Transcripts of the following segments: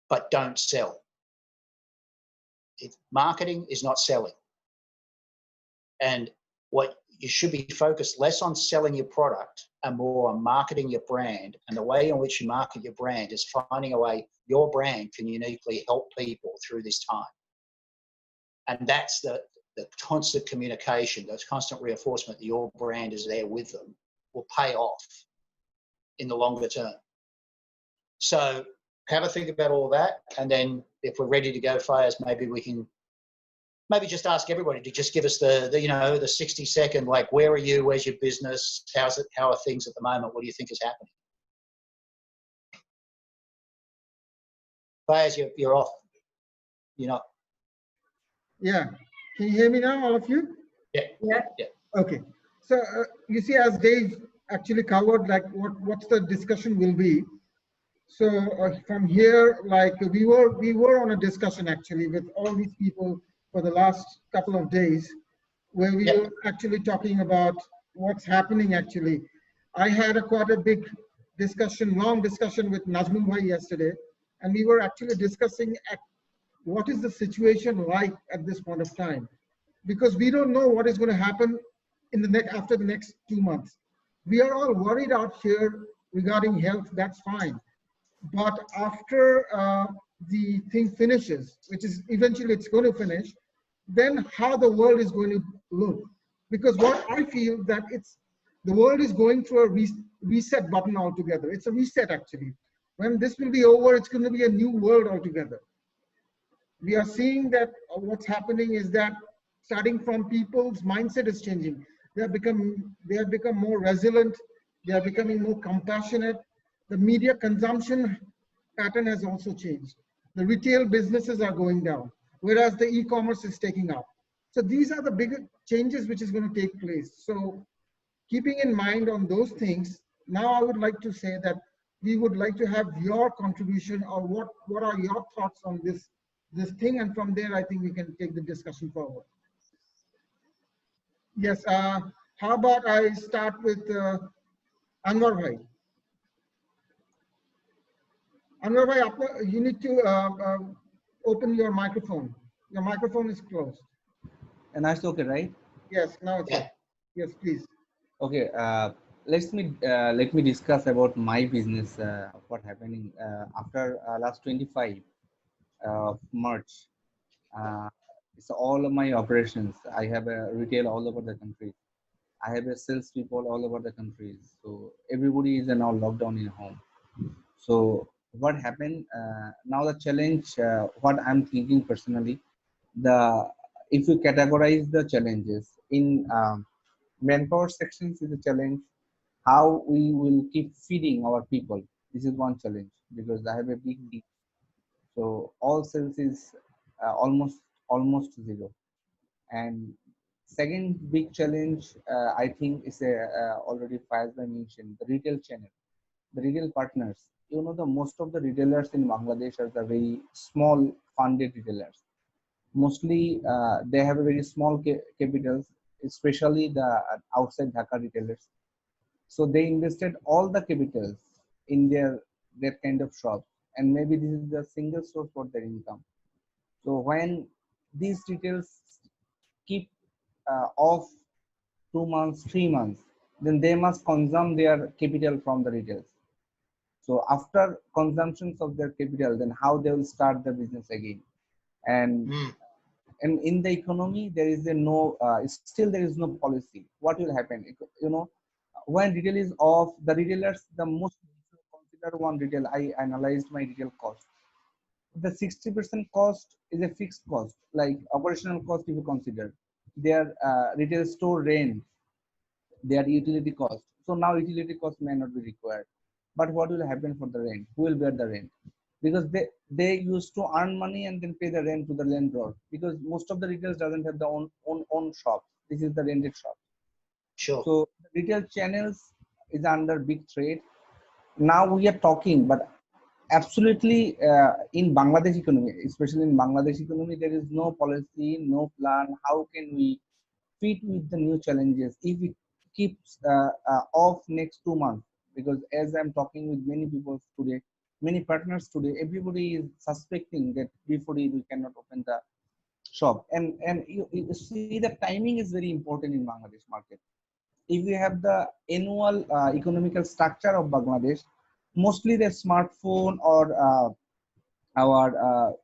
but don't sell. Marketing is not selling. And what you should be focused less on selling your product and more on marketing your brand. And the way in which you market your brand is finding a way your brand can uniquely help people through this time. And that's the constant communication, the constant reinforcement that your brand is there with them will pay off in the longer term. So have a think about all that. And then if we're ready to go, Faiyaz, maybe we can just ask everybody to just give us the 60-second, like, where are you? Where's your business? How are things at the moment? What do you think is happening? Faiyaz, you're off. You're not. Yeah. Can you hear me now, all of you? Yeah. Okay. So you see, as Dave actually covered, like what's the discussion will be. So from here, like we were on a discussion actually with all these people for the last couple of days, where we were actually talking about what's happening actually. I had quite a big discussion, long discussion with Najmul Bhai yesterday, and we were actually discussing what is the situation like at this point of time, because we don't know what is going to happen after the next 2 months. We are all worried out here regarding health. That's fine. But after the thing finishes, which is eventually it's going to finish, then how the world is going to look. Because what I feel that the world is going through a reset button altogether. It's a reset actually. When this will be over, it's going to be a new world altogether. We are seeing that what's happening is that starting from people's mindset is changing. They have become more resilient. They are becoming more compassionate. The media consumption pattern has also changed. The retail businesses are going down, whereas the e-commerce is taking up. So these are the big changes which is going to take place. So keeping in mind on those things, now I would like to say that we would like to have your contribution, or what are your thoughts on this thing, and from there I think we can take the discussion forward. Yes, how about I start with Anwar Bhai. Anwar Bhai, you need to open your microphone. Your microphone is closed. And that's okay, right? Yes, now it's okay. Yes, please. Okay, let me discuss about my business. What happening after last 25 March. It's all of my operations. I have a retail all over the country. I have a sales people all over the country. So everybody is now locked down in home. So what happened now? The challenge, what I'm thinking personally, if you categorize the challenges in manpower sections is a challenge. How we will keep feeding our people. This is one challenge because I have a big team. So all sales is almost zero. And second big challenge, I think, is already Faiyaz mentioned, the retail channel, the retail partners. You know, the most of the retailers in Bangladesh are the very small funded retailers. Mostly, they have a very small capitals, especially the outside Dhaka retailers. So they invested all the capitals in their kind of shop, and maybe this is the single source for their income. So when these retailers keep off 2 months, 3 months, then they must consume their capital from the retails. So after consumptions of their capital, then how they will start the business again. And in the economy, there is still there is no policy. What will happen? You know, when retail is off, the retailers, the most consider one retail. I analyzed my retail cost. The 60% cost is a fixed cost, like operational cost if you consider. Their retail store rent, their utility cost. So now utility cost may not be required. But what will happen for the rent? Who will bear the rent? Because they used to earn money and then pay the rent to the landlord. Because most of the retailers doesn't have the own shop. This is the rented shop. Sure. So the retail channels is under big threat. Now we are talking, but absolutely in Bangladesh economy, especially in Bangladesh economy, there is no policy, no plan. How can we fit with the new challenges if it keeps off next 2 months? Because as I'm talking with many people today, many partners today, everybody is suspecting that before Eid we cannot open the shop. And you see the timing is very important in Bangladesh market. If you have the annual economical structure of Bangladesh, mostly the smartphone or our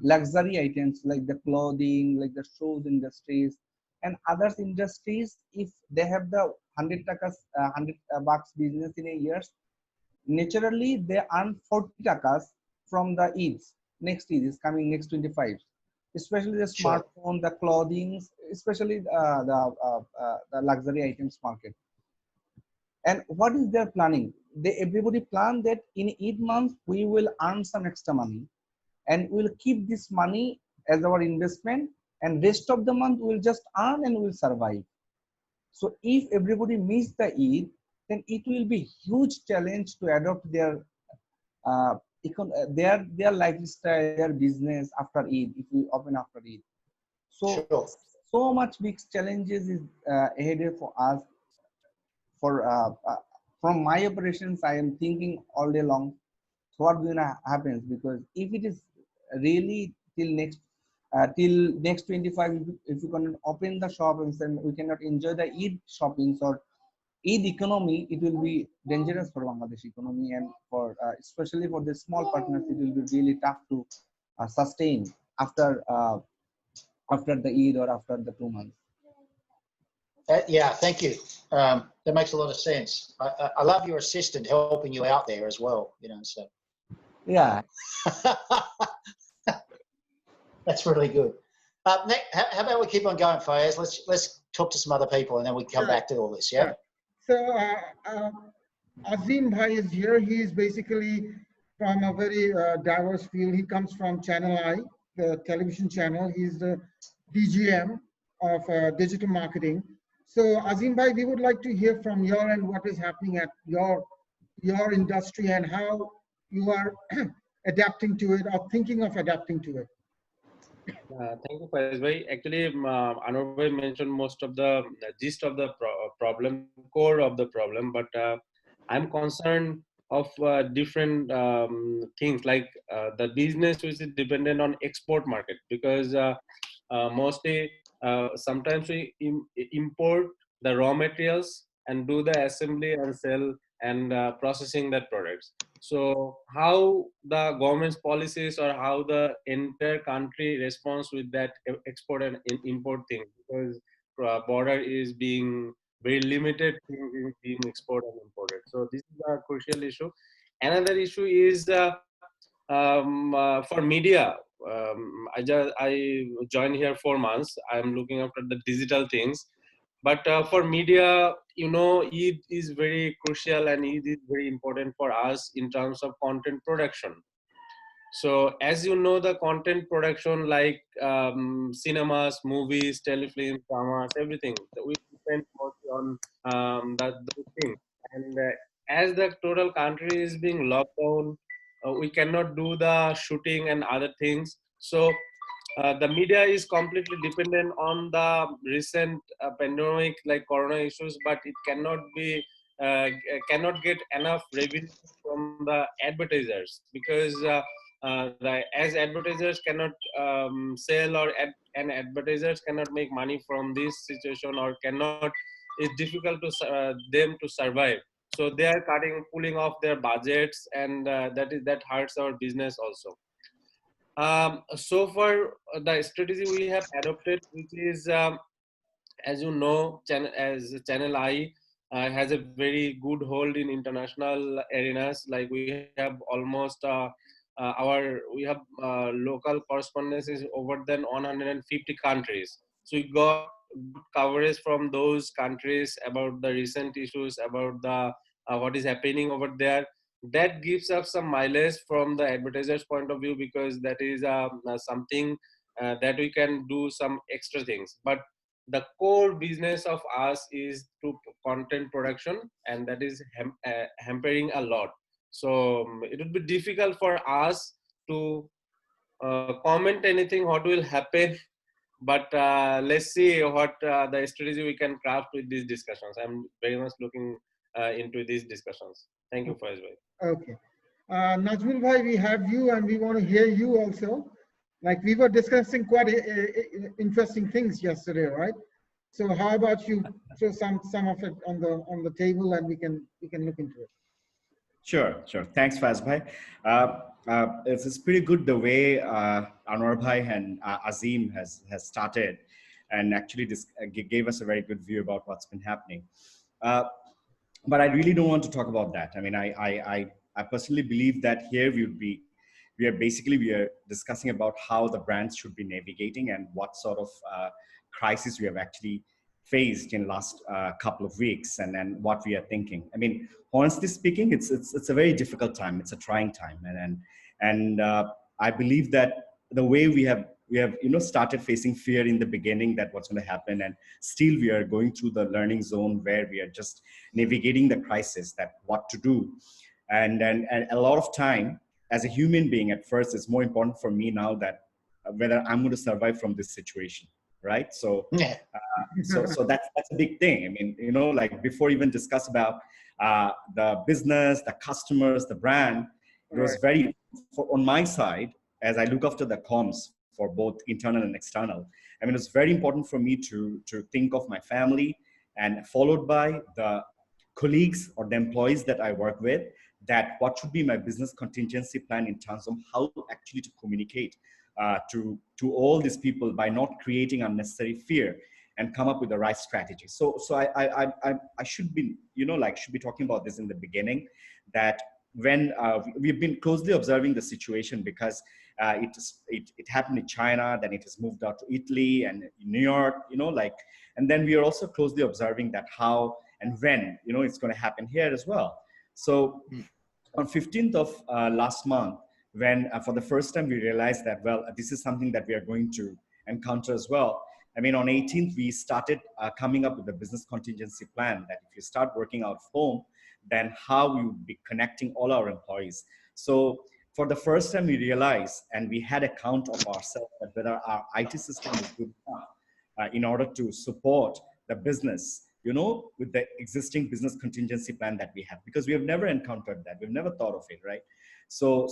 luxury items like the clothing, like the shoes industries and others industries, if they have the 100 takas, 100 bucks business in a year, naturally they earn 40 takas from the Eids. Next Eid is coming next 25. Especially the Sure. smartphone, the clothing, especially the luxury items market. And what is their planning? They everybody plan that in Eid month we will earn some extra money, and we'll keep this money as our investment, and rest of the month we'll just earn and we'll survive. So if everybody miss the Eid, then it will be huge challenge to adopt uh, their lifestyle, their business after Eid, if we open after Eid. So Sure. so much big challenges is ahead for us. For from my operations, I am thinking all day long. So what gonna happen? Because if it is really till next 25, if you cannot open the shop and then we cannot enjoy the Eid shoppings or Eid economy, it will be dangerous for Bangladesh economy, and for especially for the small partners, it will be really tough to sustain after after the Eid or after the 2 months. Yeah, thank you. That makes a lot of sense. I love your assistant helping you out there as well, you know, so. Yeah. That's really good. Nick, how about we keep on going, Faiyaz? Let's talk to some other people and then we come back to all this, yeah? So Azim Bhai is here. He is basically from a very diverse field. He comes from Channel I, the television channel. He's the DGM of digital marketing. So Azim Bhai, we would like to hear from your end what is happening at your industry and how you are adapting to it or thinking of adapting to it. Thank you, Faiyaz bhai. Actually, Anwar bhai mentioned most of the gist of the problem, core of the problem, but I'm concerned of different things like the business which is dependent on export market, because mostly sometimes we import the raw materials and do the assembly and sell and processing that products. So how the government's policies or how the entire country responds with that export and import thing, because border is being very limited things is being exported and imported. So this is a crucial issue. Another issue is for media. I joined here 4 months. I'm looking after the digital things. But for media, you know, Eid is very crucial and Eid is very important for us in terms of content production. So as you know, the content production like cinemas, movies, telefilms, dramas, everything, we depend mostly on those things. And as the total country is being locked down, we cannot do the shooting and other things. So the media is completely dependent on the recent pandemic like corona issues, but it cannot be cannot get enough revenue from the advertisers, because as advertisers cannot sell or and advertisers cannot make money from this situation, or cannot, it's difficult to them to survive. So they are pulling off their budgets, and that hurts our business also. So far, the strategy we have adopted, which is, as you know, Channel I has a very good hold in international arenas. Like we have almost we have local correspondences over than 150 countries. So we got good coverage from those countries about the recent issues, about the what is happening over there. That gives us some mileage from the advertiser's point of view, because that is something that we can do some extra things. But the core business of us is to content production, and that is hampering a lot. So it would be difficult for us to comment anything what will happen, but let's see what the strategy we can craft with these discussions. I'm very much looking into these discussions. Thank you, Faiyaz bhai. Okay. Najmul bhai, we have you and we want to hear you also. Like we were discussing quite interesting things yesterday, right? So how about you throw some of it on the table and we can look into it. Sure, sure. Thanks, Faz bhai. It's pretty good the way Anwar bhai and Azim has started, and actually this gave us a very good view about what's been happening. Uh, but I really don't want to talk about that. I mean, I personally believe that here we are discussing about how the brands should be navigating and what sort of crisis we have actually faced in last couple of weeks, and then what we are thinking. I mean, honestly speaking, it's a very difficult time. It's a trying time, and I believe that the way we have started facing fear in the beginning that what's going to happen, and still we are going through the learning zone where we are just navigating the crisis, that what to do. And a lot of time as a human being at first, it's more important for me now that whether I'm going to survive from this situation, right? So Yeah. so that's a big thing. I mean, like before even discuss about the business, the customers, the brand, it was very, on my side, as I look after the comms for both internal and external, I mean, it's very important for me to think of my family, and followed by the colleagues or the employees that I work with, that what should be my business contingency plan in terms of how actually to communicate to all these people by not creating unnecessary fear, and come up with the right strategy. So I should be should be talking about this in the beginning, that when we've been closely observing the situation, because it happened in China, then it has moved out to Italy and New York, and then we are also closely observing that how and when it's going to happen here as well. So on 15th of last month, when for the first time we realized that, well, this is something that we are going to encounter as well. I mean, on 18th, we started coming up with a business contingency plan, that if you start working out of home, then how we would be connecting all our employees. So for the first time, we realized, and we had a count of ourselves, that whether our IT system is good enough in order to support the business, with the existing business contingency plan that we have, because we have never encountered that. We've never thought of it, right? So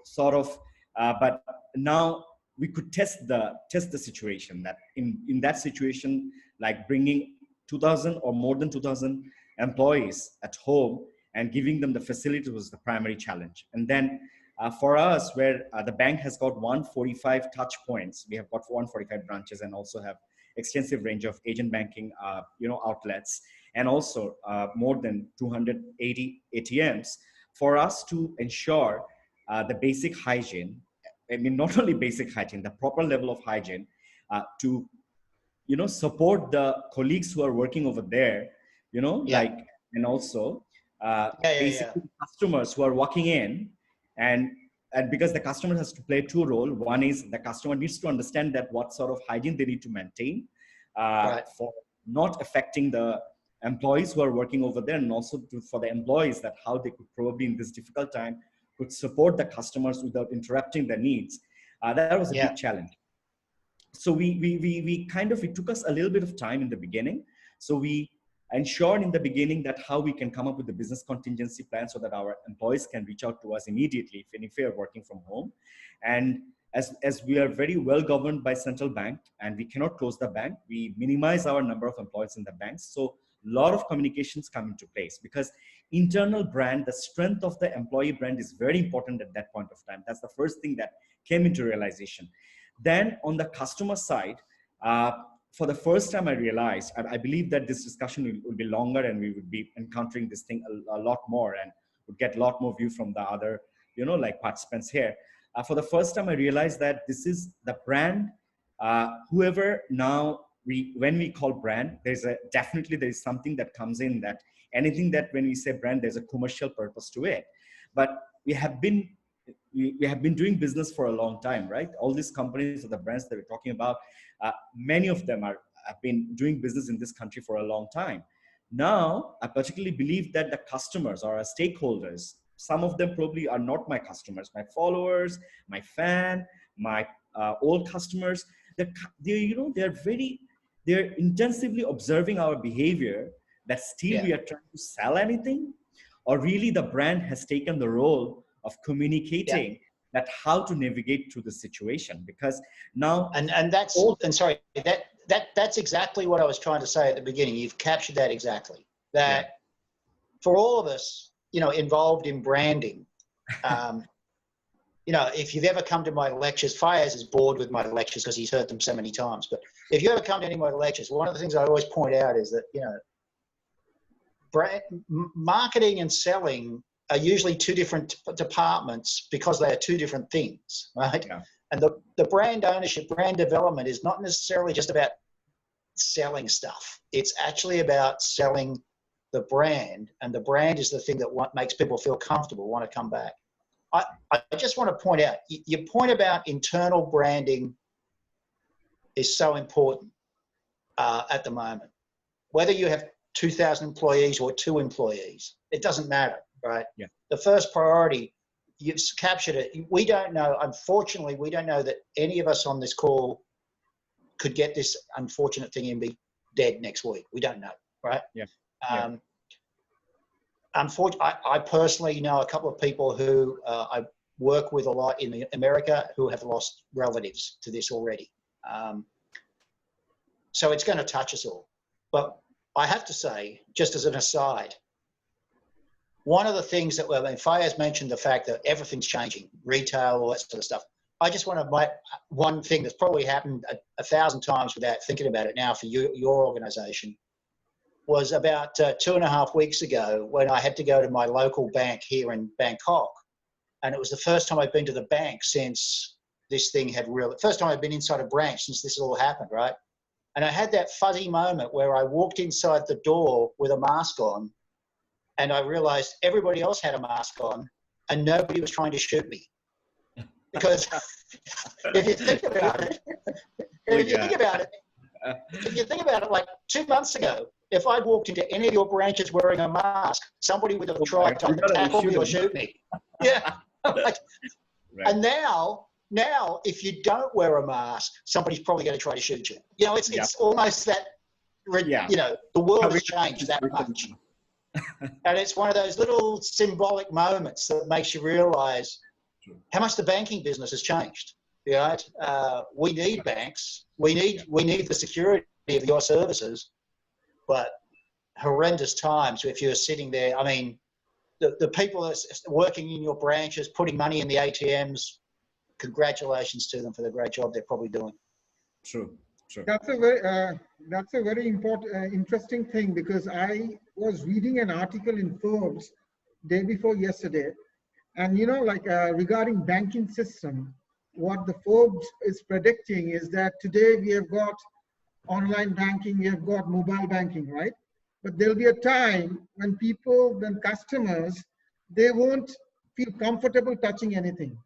sort of, but now we could test the situation, that in that situation, like bringing 2,000 or more than 2,000 employees at home and giving them the facility was the primary challenge. And then for us, where the bank has got 145 touch points, we have got 145 branches, and also have extensive range of agent banking outlets, and also more than 280 ATMs, for us to ensure the basic hygiene. I mean, not only basic hygiene, the proper level of hygiene, to support the colleagues who are working over there, and also basically customers who are walking in, and because the customer has to play two roles. One is the customer needs to understand that what sort of hygiene they need to maintain for not affecting the employees who are working over there, and also for the employees, that how they could probably in this difficult time could support the customers without interrupting their needs. That was a big challenge. So it took us a little bit of time in the beginning. So we ensured in the beginning that how we can come up with the business contingency plan, so that our employees can reach out to us immediately if we are working from home. And as we are very well governed by central bank, and we cannot close the bank, we minimize our number of employees in the banks. So a lot of communications come into place, because internal brand, the strength of the employee brand is very important at that point of time. That's the first thing that came into realization. Then on the customer side, for the first time I realized, I believe that this discussion will be longer, and we would be encountering this thing a lot more, and would get a lot more view from the other, participants here. For the first time I realized that this is the brand, whoever now, when we call brand, definitely there is something that comes in, that anything that when we say brand, there's a commercial purpose to it. But we have been doing business for a long time, right? All these companies or the brands that we're talking about, many of them have been doing business in this country for a long time. Now, I particularly believe that the customers or our stakeholders, some of them probably are not my customers, my followers, my fan, my old customers. They're intensively observing our behavior, that still we are trying to sell anything, or really the brand has taken the role of communicating that how to navigate through the situation, because now that's exactly what I was trying to say at the beginning. You've captured that exactly. That for all of us, involved in branding, if you've ever come to my lectures, Faiyaz is bored with my lectures because he's heard them so many times. But if you ever come to any of my lectures, one of the things I always point out is that, marketing and selling are usually two different departments because they are two different things, right? Yeah. And the brand ownership, brand development is not necessarily just about selling stuff. It's actually about selling the brand, and the brand is the thing that makes people feel comfortable, want to come back. I just want to point out, your point about internal branding is so important at the moment. Whether you have 2,000 employees or 2 employees, it doesn't matter, right? Yeah. The first priority, you've captured it. We don't know, unfortunately, we don't know that any of us on this call could get this unfortunate thing and be dead next week. We don't know, right? Yeah. Unfortunately, I personally know a couple of people who I work with a lot in America who have lost relatives to this already. So it's going to touch us all. But I have to say, just as an aside, one of the things that, Faiyaz mentioned the fact that everything's changing, retail, all that sort of stuff. I just want to, one thing that's probably happened 1,000 times without thinking about it now for your organization, was about 2.5 weeks ago when I had to go to my local bank here in Bangkok. And it was the first time I'd been to the bank since this thing had first time I'd been inside a branch since this all happened, right? And I had that fuzzy moment where I walked inside the door with a mask on and I realized everybody else had a mask on and nobody was trying to shoot me. Because if you think about it, like 2 months ago, if I'd walked into any of your branches wearing a mask, somebody would have tried to tackle me or shoot me. Yeah. Right. And now, if you don't wear a mask, somebody's probably going to try to shoot you. It's almost that, the world has changed that much. And it's one of those little symbolic moments that makes you realize how much the banking business has changed. Right? We need banks. We need the security of your services. But horrendous times if you're sitting there. I mean, the people that's working in your branches, putting money in the ATMs, congratulations to them for the great job they're probably doing. True. That's a very important, interesting thing, because I was reading an article in Forbes day before yesterday, and regarding banking system, what the Forbes is predicting is that today we have got online banking, we have got mobile banking, right? But there'll be a time when customers, they won't feel comfortable touching anything.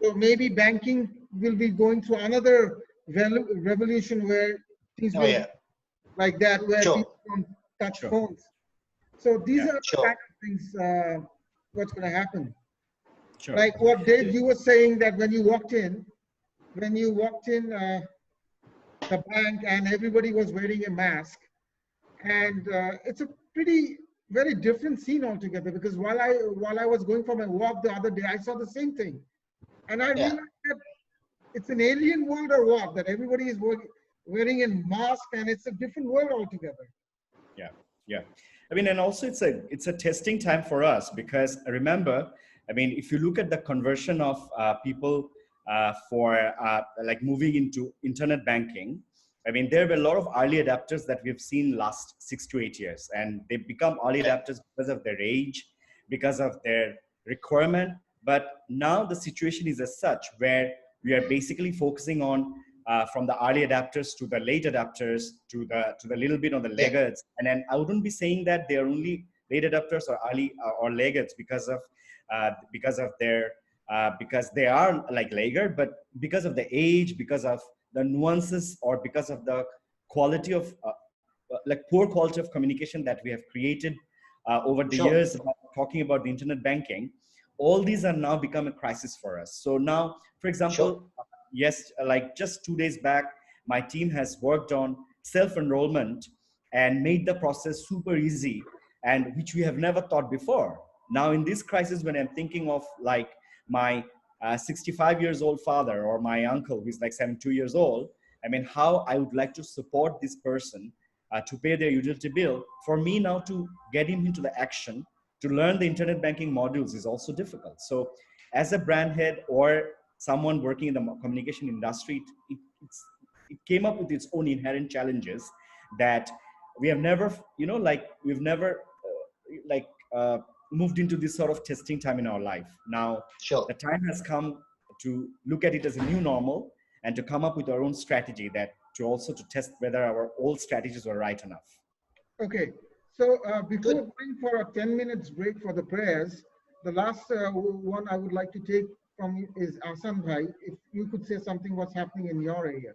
So maybe banking will be going through another revolution where things will be like that, where people don't touch phones. So these are the kind of things, what's going to happen. Sure. Like what Dave, you were saying, that when you walked in the bank and everybody was wearing a mask, and it's a very different scene altogether, because while I was going for my walk the other day, I saw the same thing, and I realized that it's an alien world or what, that everybody is wearing a mask, and it's a different world altogether. Yeah. I mean, and also it's a testing time for us, because remember, I mean, if you look at the conversion of people for like moving into internet banking, I mean, there were a lot of early adapters that we've seen last 6 to 8 years, and they become early adapters because of their age, because of their requirement. But now the situation is as such where we are basically focusing on from the early adapters to the late adapters to the little bit on the laggards. And then I wouldn't be saying that they are only late adapters or early or laggards because they are like laggard, but because of the age, because of the nuances, or because of the quality of like poor quality of communication that we have created over the years, talking about the internet banking. All these are now become a crisis for us. So now, for example, yes, like just 2 days back, my team has worked on self-enrollment and made the process super easy, and which we have never thought before. Now in this crisis, when I'm thinking of like my 65 years old father or my uncle who's like 72 years old, I mean, how I would like to support this person to pay their utility bill. For me now to get him into the action, to learn the internet banking modules is also difficult. So as a brand head or someone working in the communication industry, it came up with its own inherent challenges that we have never, you know, like we've never like moved into this sort of testing time in our life. Now, Sure. the time has come to look at it as a new normal and to come up with our own strategy that to also to test whether our old strategies were right enough. Okay. So before going for a 10 minutes break for the prayers, the last one I would like to take from you is Asan Bhai. If you could say something what's happening in your area.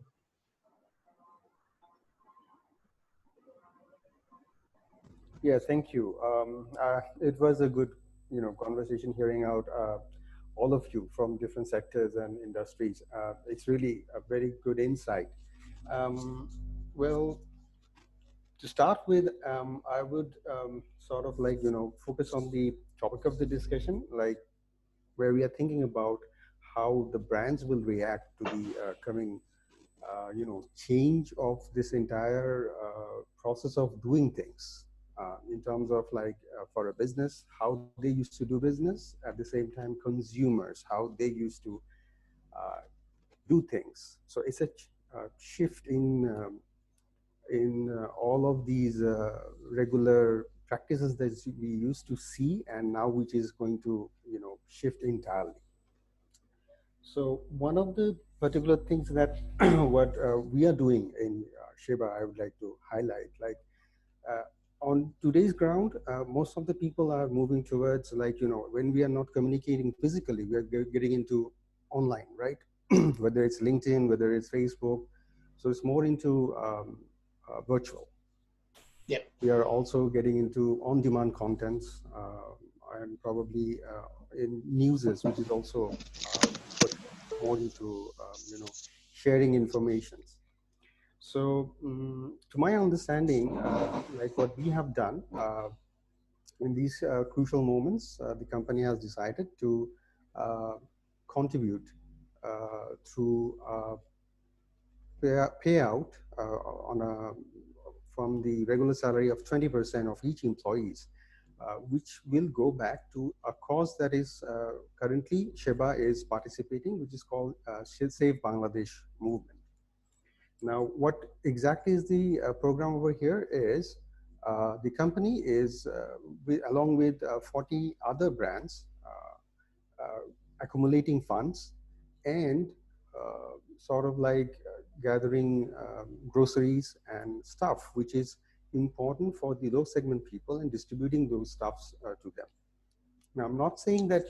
Yeah, thank you. It was a good, conversation hearing out all of you from different sectors and industries. It's really a very good insight. Well, to start with, I would sort of like, focus on the topic of the discussion, like where we are thinking about how the brands will react to the coming, change of this entire process of doing things. In terms of like for a business, how they used to do business, at the same time consumers, how they used to uh, do things. So it's a shift in all of these regular practices that we used to see, and now which is going to shift entirely. So one of the particular things that what we are doing in Shiba, I would like to highlight, like uh, on today's ground, most of the people are moving towards like, when we are not communicating physically, we are getting into online, right? Whether it's LinkedIn, whether it's Facebook. So it's more into virtual. Yep. We are also getting into on-demand contents and probably in newses, which is also more into sharing information. So to my understanding, like what we have done in these crucial moments, the company has decided to contribute through payout on a from the regular salary of 20% of each employees, which will go back to a cause that is currently Sheba is participating, which is called Save Bangladesh movement. Now, what exactly is the program over here is the company is, along with 40 other brands, accumulating funds and sort of like gathering groceries and stuff, which is important for the low segment people and distributing those stuffs to them. Now, I'm not saying that,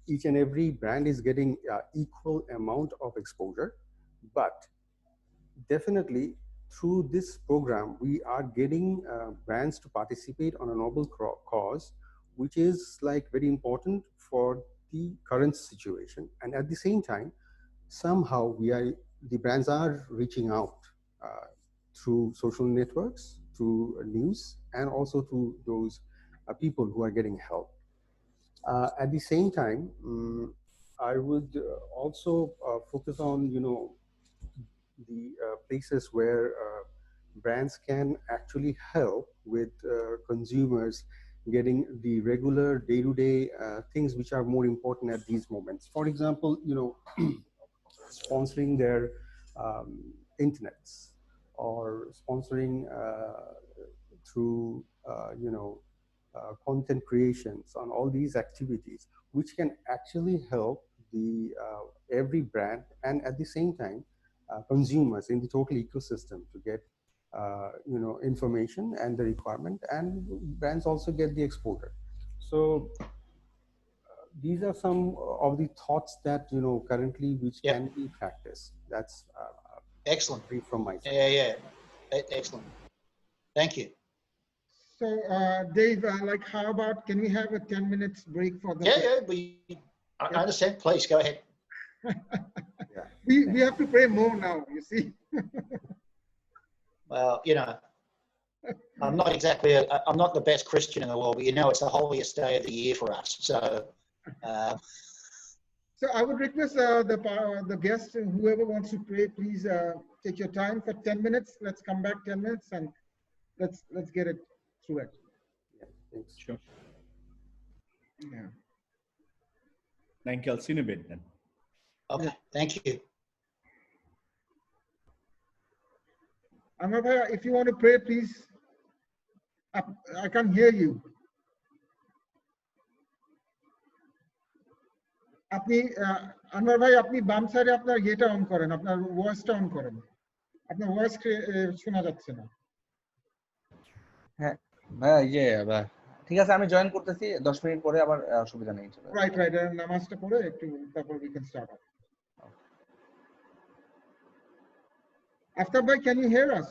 each and every brand is getting equal amount of exposure, but definitely through this program, we are getting brands to participate on a noble cause, which is like very important for the current situation. And at the same time, somehow the brands are reaching out through social networks, through news, and also to those people who are getting help. At the same time, I would also focus on, the places where brands can actually help with consumers getting the regular day-to-day things which are more important at these moments. For example, sponsoring their internets or sponsoring through content creations on all these activities, which can actually help the every brand and at the same time consumers in the total ecosystem to get information and the requirement, and brands also get the exposure. So these are some of the thoughts that currently which can be practiced. That's excellent. brief from my side. Yeah. Excellent. Thank you. So Dave, like how about, can we have a 10 minutes break for the I understand. Please go ahead. we have to pray more now, you see. Well, I'm not exactly, I'm not the best Christian in the world, but you know, it's the holiest day of the year for us. So, so I would request the guest, whoever wants to pray, please take your time for 10 minutes. Let's come back 10 minutes and let's get it through it. Yeah, thanks. Sure. Yeah. Thank you. I'll see you in a bit then. okay, thank you. Ahmed bhai, if you want to pray, please. I can't hear you. আপনি আনোয়ার ভাই আপনি বাম সাইডে আপনার ইয়েটা on করেন, আপনার ভয়েসটা অন করেন, আপনার ভয়েস শোনা যাচ্ছে না। হ্যাঁ ভাইয়া ঠিক আছে, আমি জয়েন করতেছি 10 মিনিট পরে, আবার অসুবিধা নেই। রাইট নামাজটা পড়ে একটু তারপর we can start. Aftab bhai, can you hear us?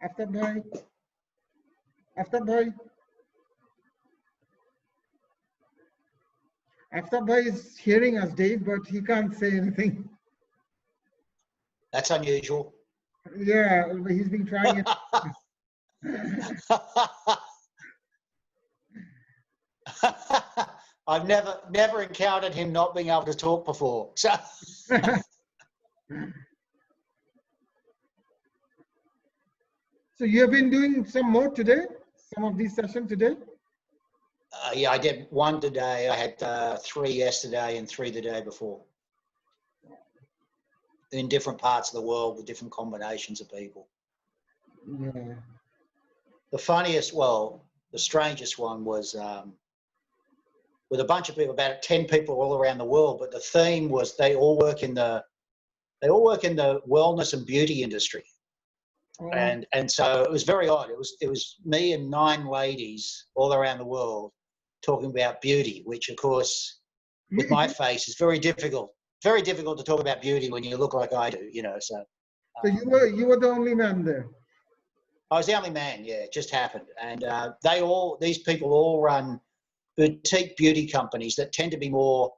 Aftab bhai? Aftab bhai? Aftab bhai is hearing us, Dave, but he can't say anything. That's unusual. Yeah, he's been trying it. I've never encountered him not being able to talk before. So So you have been doing some more today? Some of these sessions today? yeah, I did one today. I had 3 yesterday and 3 the day before. In different parts of the world with different combinations of people. Yeah. The funniest, well, the strangest one was with a bunch of people, about 10 people all around the world, but the theme was they all work in the wellness and beauty industry. And so it was very odd. It was me and 9 ladies all around the world talking about beauty, which of course with my face is very difficult to talk about beauty when you look like I do, you know. So you were the only man there. I was the only man. Yeah, it just happened. And these people all run boutique beauty companies that tend to be more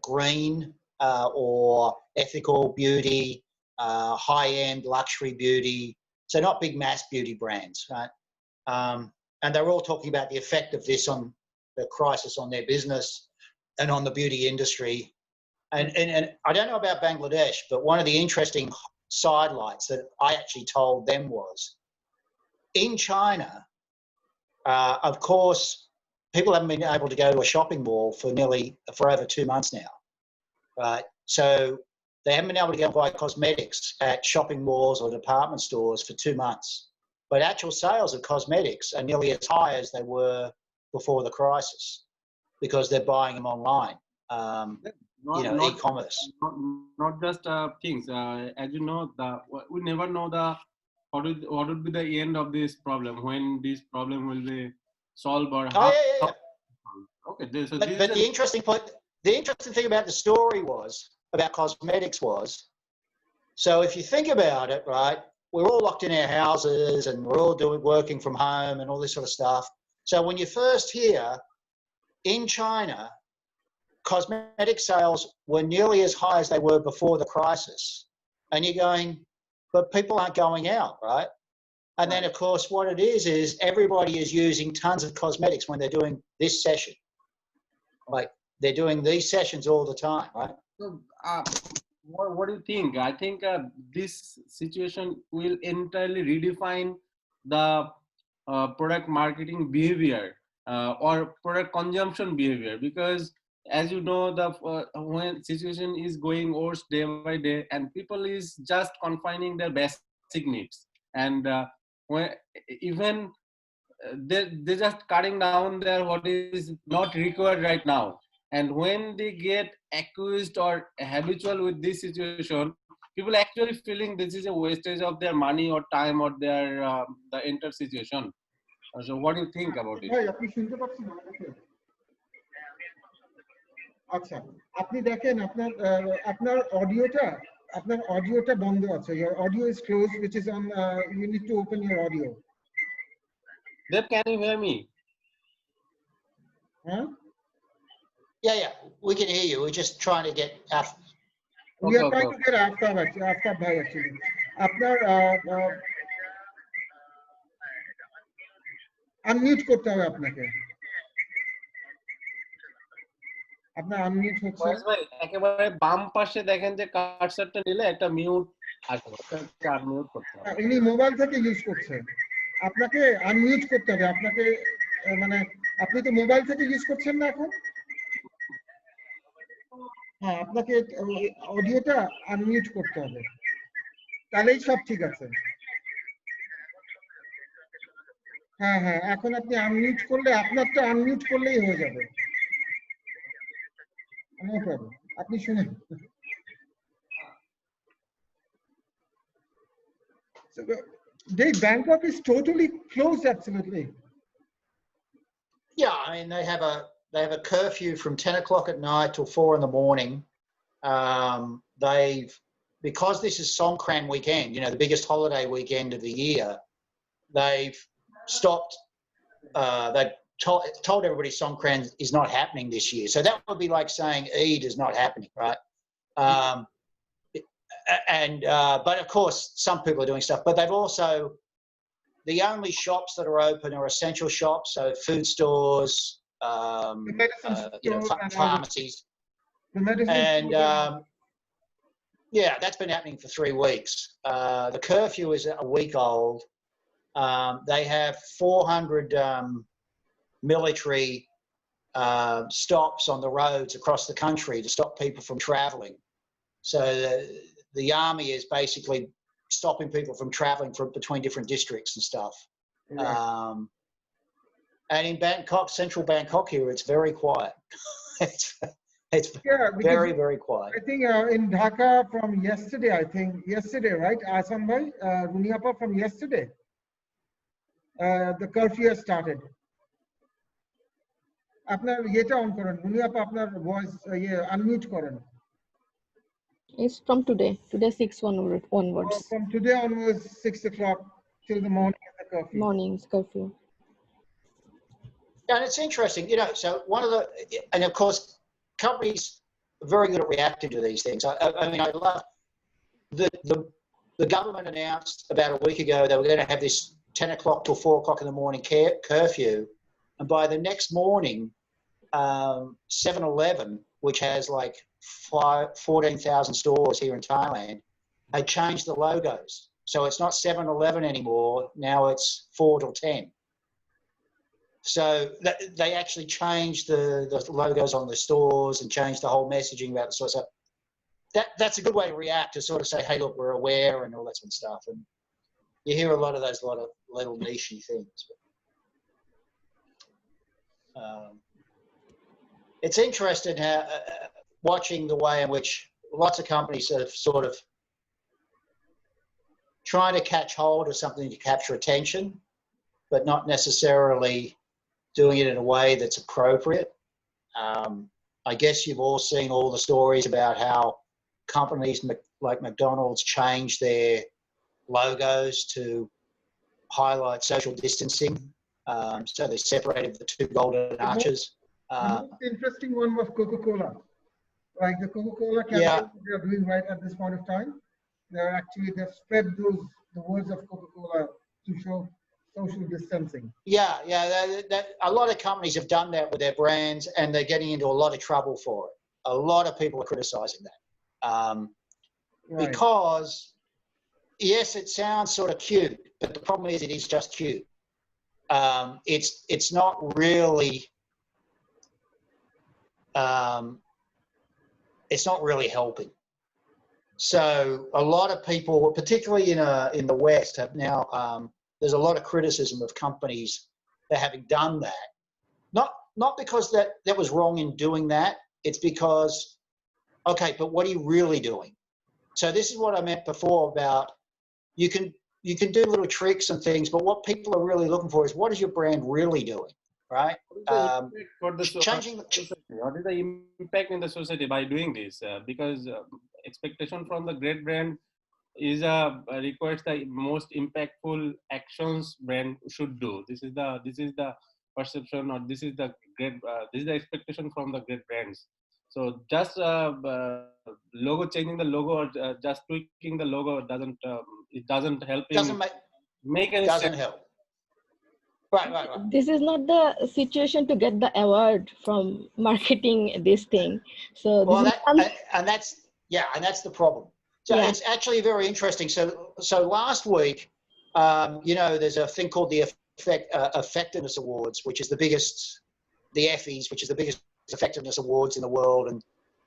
green or ethical beauty, high-end luxury beauty. So not big mass beauty brands, right? And they're all talking about the effect of this on the crisis on their business and on the beauty industry. And I don't know about Bangladesh, but one of the interesting sidelights that I actually told them was, in China, of course, people haven't been able to go to a shopping mall for over 2 months now, right? So they haven't been able to go and buy cosmetics at shopping malls or department stores for 2 months. But actual sales of cosmetics are nearly as high as they were before the crisis because they're buying them online, e-commerce. Not just things. As you know, we never know what would be the end of this problem, when this problem will be solved or how. Yeah. Okay. But the interesting thing about the story about cosmetics was, so if you think about it, right, we're all locked in our houses and we're all working from home and all this sort of stuff. So when you first hear in China, cosmetic sales were nearly as high as they were before the crisis. And you're going, but people aren't going out, right? And then, of course, what it is everybody is using tons of cosmetics when they're doing this session. Like, they're doing these sessions all the time, right? So, what do you think? I think this situation will entirely redefine the product marketing behavior or product consumption behavior, because as you know, when situation is going worse day by day and people is just confining their basic needs, and when even they're just cutting down their what is not required right now. And when they get accused or habitual with this situation, people actually feeling this is a wastage of their money or time or their the entire situation. So what do you think about it? আপনি শুনতে পাচ্ছেন আমাকে? আচ্ছা, আপনি দেখেন আপনার অডিওটা বন্ধ আছে. Your audio is closed, which is on. You need to open your audio. Dev, can you hear me? Huh? Yeah, we can hear you. We're just trying to get We Okay, are okay, trying to get Aftab actually, Aftab bhai actually. আপনার unmute করতে হবে আপনাকে। আপনার unmute হচ্ছে। ফয়েজ ভাই একেবারে বাম পাশে দেখেন যে কার্সারটা নিলে একটা মিউট আসবে, ওটাকে আনমিউট করতে হবে। উনি মোবাইল থেকে ইউজ করছে, আপনাকে আনমিউট করতে হবে। আপনাকে মানে আপনি তো মোবাইল থেকে ইউজ করছেন না এখন? হ্যাঁ, আপনাকে অডিওটা আনমিউট করতে হবে, তাহলেই সব ঠিক আছে। হ্যাঁ হ্যাঁ, এখন আপনি আনমিউট করলে, আপনারটা আনমিউট করলেই হয়ে যাবে। নো প্রবলেম, আপনি শুনেন। Bangkok is totally closed, absolutely. Yeah, I mean they have a curfew from 10 o'clock at night till 4 in the morning. Because this is Songkran weekend, you know, the biggest holiday weekend of the year, they've stopped. They've told everybody Songkran is not happening this year. So that would be like saying Eid is not happening, right? But of course, some people are doing stuff. But they've also, the only shops that are open are essential shops, so food stores, pharmacies, and yeah, that's been happening for 3 weeks. The curfew is a week old. They have 400 military stops on the roads across the country to stop people from travelling. So the army is basically stopping people from travelling between different districts and stuff. Right. And in Bangkok, central Bangkok here, it's very quiet. it's very, very quiet. I think in Dhaka from yesterday, right? Asam bhai, Runiapa from yesterday, the curfew has started. আপনার ইয়েটা on করেন, রুনিয়াপা আপনার voice unmute করেন। It's from today 6 onwards. From today onwards, 6 o'clock till the morning of the curfew. Morning's curfew. And it's interesting, you know, so and of course, companies are very good at reacting to these things. I mean, I love the government announced about a week ago they were going to have this 10 o'clock till 4 o'clock in the morning curfew. And by the next morning, 7-Eleven, which has like 14,000 stores here in Thailand, had changed the logos. So it's not 7-Eleven anymore. Now it's 4 till 10. So they actually changed the logos on the stores and changed the whole messaging about the store. So that's a good way to react, to sort of say, hey, look, we're aware and all that sort of stuff. And you hear a lot of those little niche-y things. It's interesting how, watching the way in which lots of companies are sort of trying to catch hold of something to capture attention, but not necessarily doing it in a way that's appropriate. I guess you've all seen all the stories about how companies like McDonald's changed their logos to highlight social distancing. So they separated the 2 golden arches. The most interesting one was Coca-Cola. Like the Coca-Cola campaign they're doing right at this point of time. They've spread the words of Coca-Cola to show social distancing. Yeah. A lot of companies have done that with their brands, and they're getting into a lot of trouble for it. A lot of people are criticizing that. Right. Because, yes, it sounds sort of cute, but the problem is it is just cute. It's not really helping. So a lot of people, particularly in the West, have now there's a lot of criticism of companies for having done that. Not because that was wrong in doing that. It's because, okay, but what are you really doing? So this is what I meant before about you can do little tricks and things, but what people are really looking for is, what is your brand really doing, right? What is the impact in the society by doing this? Because expectation from the great brand is requires the most impactful actions brand should do. This is the perception, or this is the expectation from the great brands. So just logo, changing the logo, or just tweaking the logo doesn't it doesn't help him Doesn't make any doesn't sense. help. Right. This is not the situation to get the award from marketing this thing. So Well, this is and that's the problem. So yeah. it's actually very interesting. So last week, there's a thing called the Effectiveness Awards, which is the biggest, the Effies, which is the biggest effectiveness awards in the world, and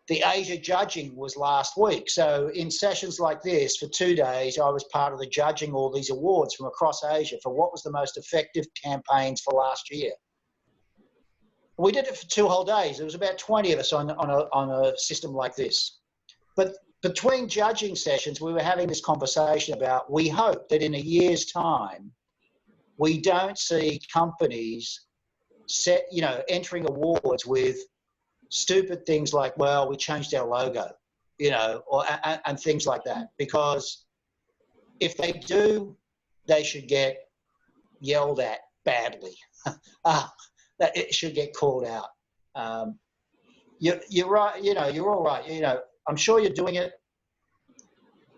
the Asia judging was last week. So in sessions like this for 2 days, I was part of the judging all these awards from across Asia for what was the most effective campaigns for last year. We did it for 2 whole days. There was about 20 of us on a system like this. But between judging sessions, we were having this conversation about, we hope that in a year's time, we don't see companies entering awards with stupid things like, well, we changed our logo, and things like that. Because if they do, they should get yelled at badly. That it should get called out. You're right. You're all right. I'm sure you're doing it.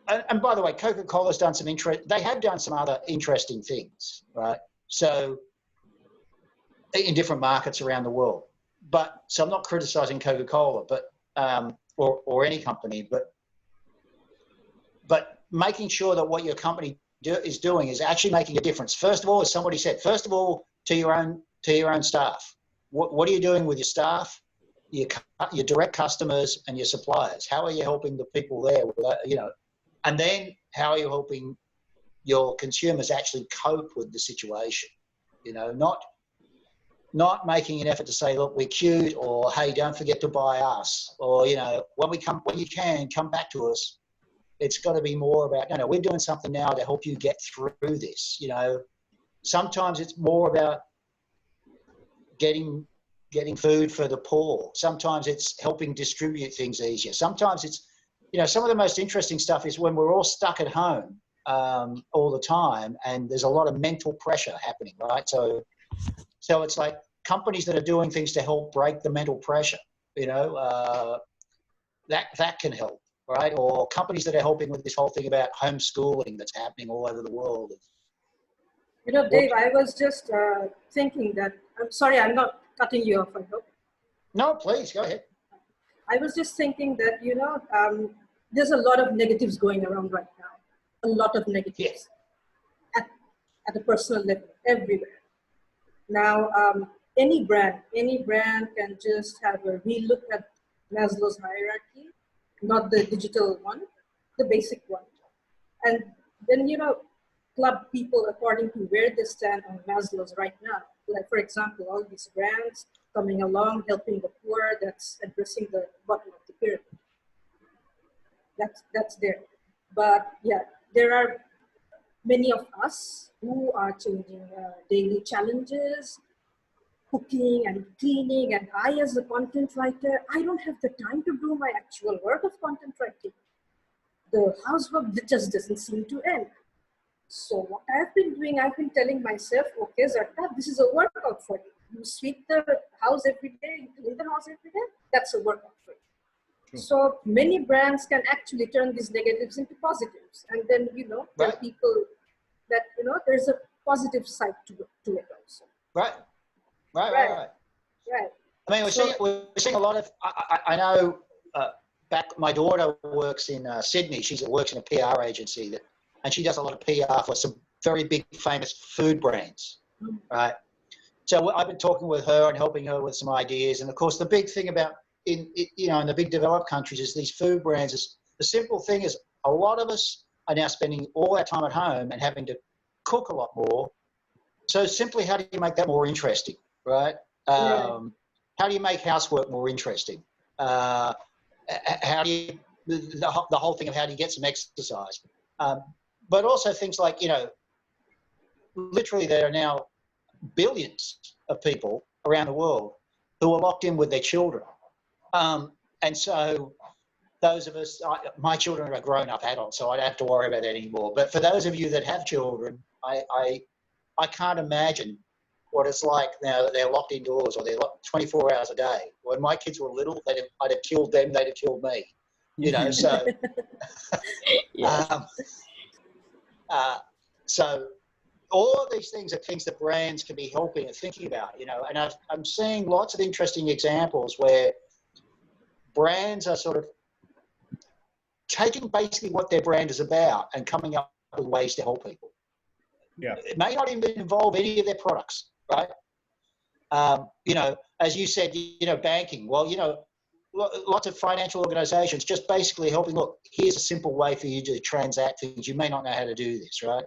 And by the way, Coca-Cola's done some they have done some other interesting things, right? So in different markets around the world. So I'm not criticizing Coca-Cola, or any company, but making sure that what your company is doing is actually making a difference. First of all, as somebody said, to your own staff. What are you doing with your staff, your direct customers, and your suppliers? How are you helping the people there? And then how are you helping your consumers actually cope with the situation? Not making an effort to say, look, we're cute, or hey, don't forget to buy us, or when you can come back to us. It's got to be more about, we're doing something now to help you get through this. Sometimes it's more about getting food for the poor. Sometimes it's helping distribute things easier. Sometimes it's, some of the most interesting stuff is when we're all stuck at home all the time, and there's a lot of mental pressure happening, right? So it's like companies that are doing things to help break the mental pressure, that can help, right? Or companies that are helping with this whole thing about homeschooling that's happening all over the world. Dave, I was just thinking that, I'm sorry, I'm not cutting you off, I hope. No, please, go ahead. I was just thinking that, there's a lot of negatives going around right now. A lot of negatives at a personal level, everywhere. Now, any brand can just have a relook at Maslow's hierarchy, not the digital one, the basic one. And then, club people according to where they stand on Maslow's right now. Like, for example, all these brands coming along, helping the poor, that's addressing the bottom of the pyramid. That's there. But yeah, there are many of us who are changing daily challenges, cooking and cleaning, and I, as a content writer, I don't have the time to do my actual work of content writing. The housework just doesn't seem to end. So what I've been doing, I've been telling myself, okay, Zarka, this is a workout for you. You sweep the house every day, you clean the house every day, that's a workout for you. Sure. So many brands can actually turn these negatives into positives. And then, tell people that, there's a positive side to it also. Right. Right. I mean, we're seeing a lot of, I know my daughter works in Sydney. She works in a PR agency and she does a lot of PR for some very big famous food brands, right? So I've been talking with her and helping her with some ideas. And of course, the big thing about in the big developed countries is these food brands is the simple thing is a lot of us are now spending all our time at home and having to cook a lot more. So simply, how do you make that more interesting, right? How do you make housework more interesting? How do you, the whole thing of how do you get some exercise? But also things like, literally there are now billions of people around the world who are locked in with their children. And so those of us, my children are grown-up adults, so I don't have to worry about that anymore. But for those of you that have children, I can't imagine what it's like now that they're locked indoors or they're locked 24 hours a day. When my kids were little, I'd have killed them, they'd have killed me. You know, so Yes. so all of these things are things that brands can be helping and thinking about, you know, and I'm seeing lots of interesting examples where brands are sort of taking basically what their brand is about and coming up with ways to help people. Yeah. It may not even involve any of their products, right? You know, as you said, you know, banking. Well, you know, lots of financial organizations just basically helping, look, here's a simple way for you to transact things. You may not know how to do this, right?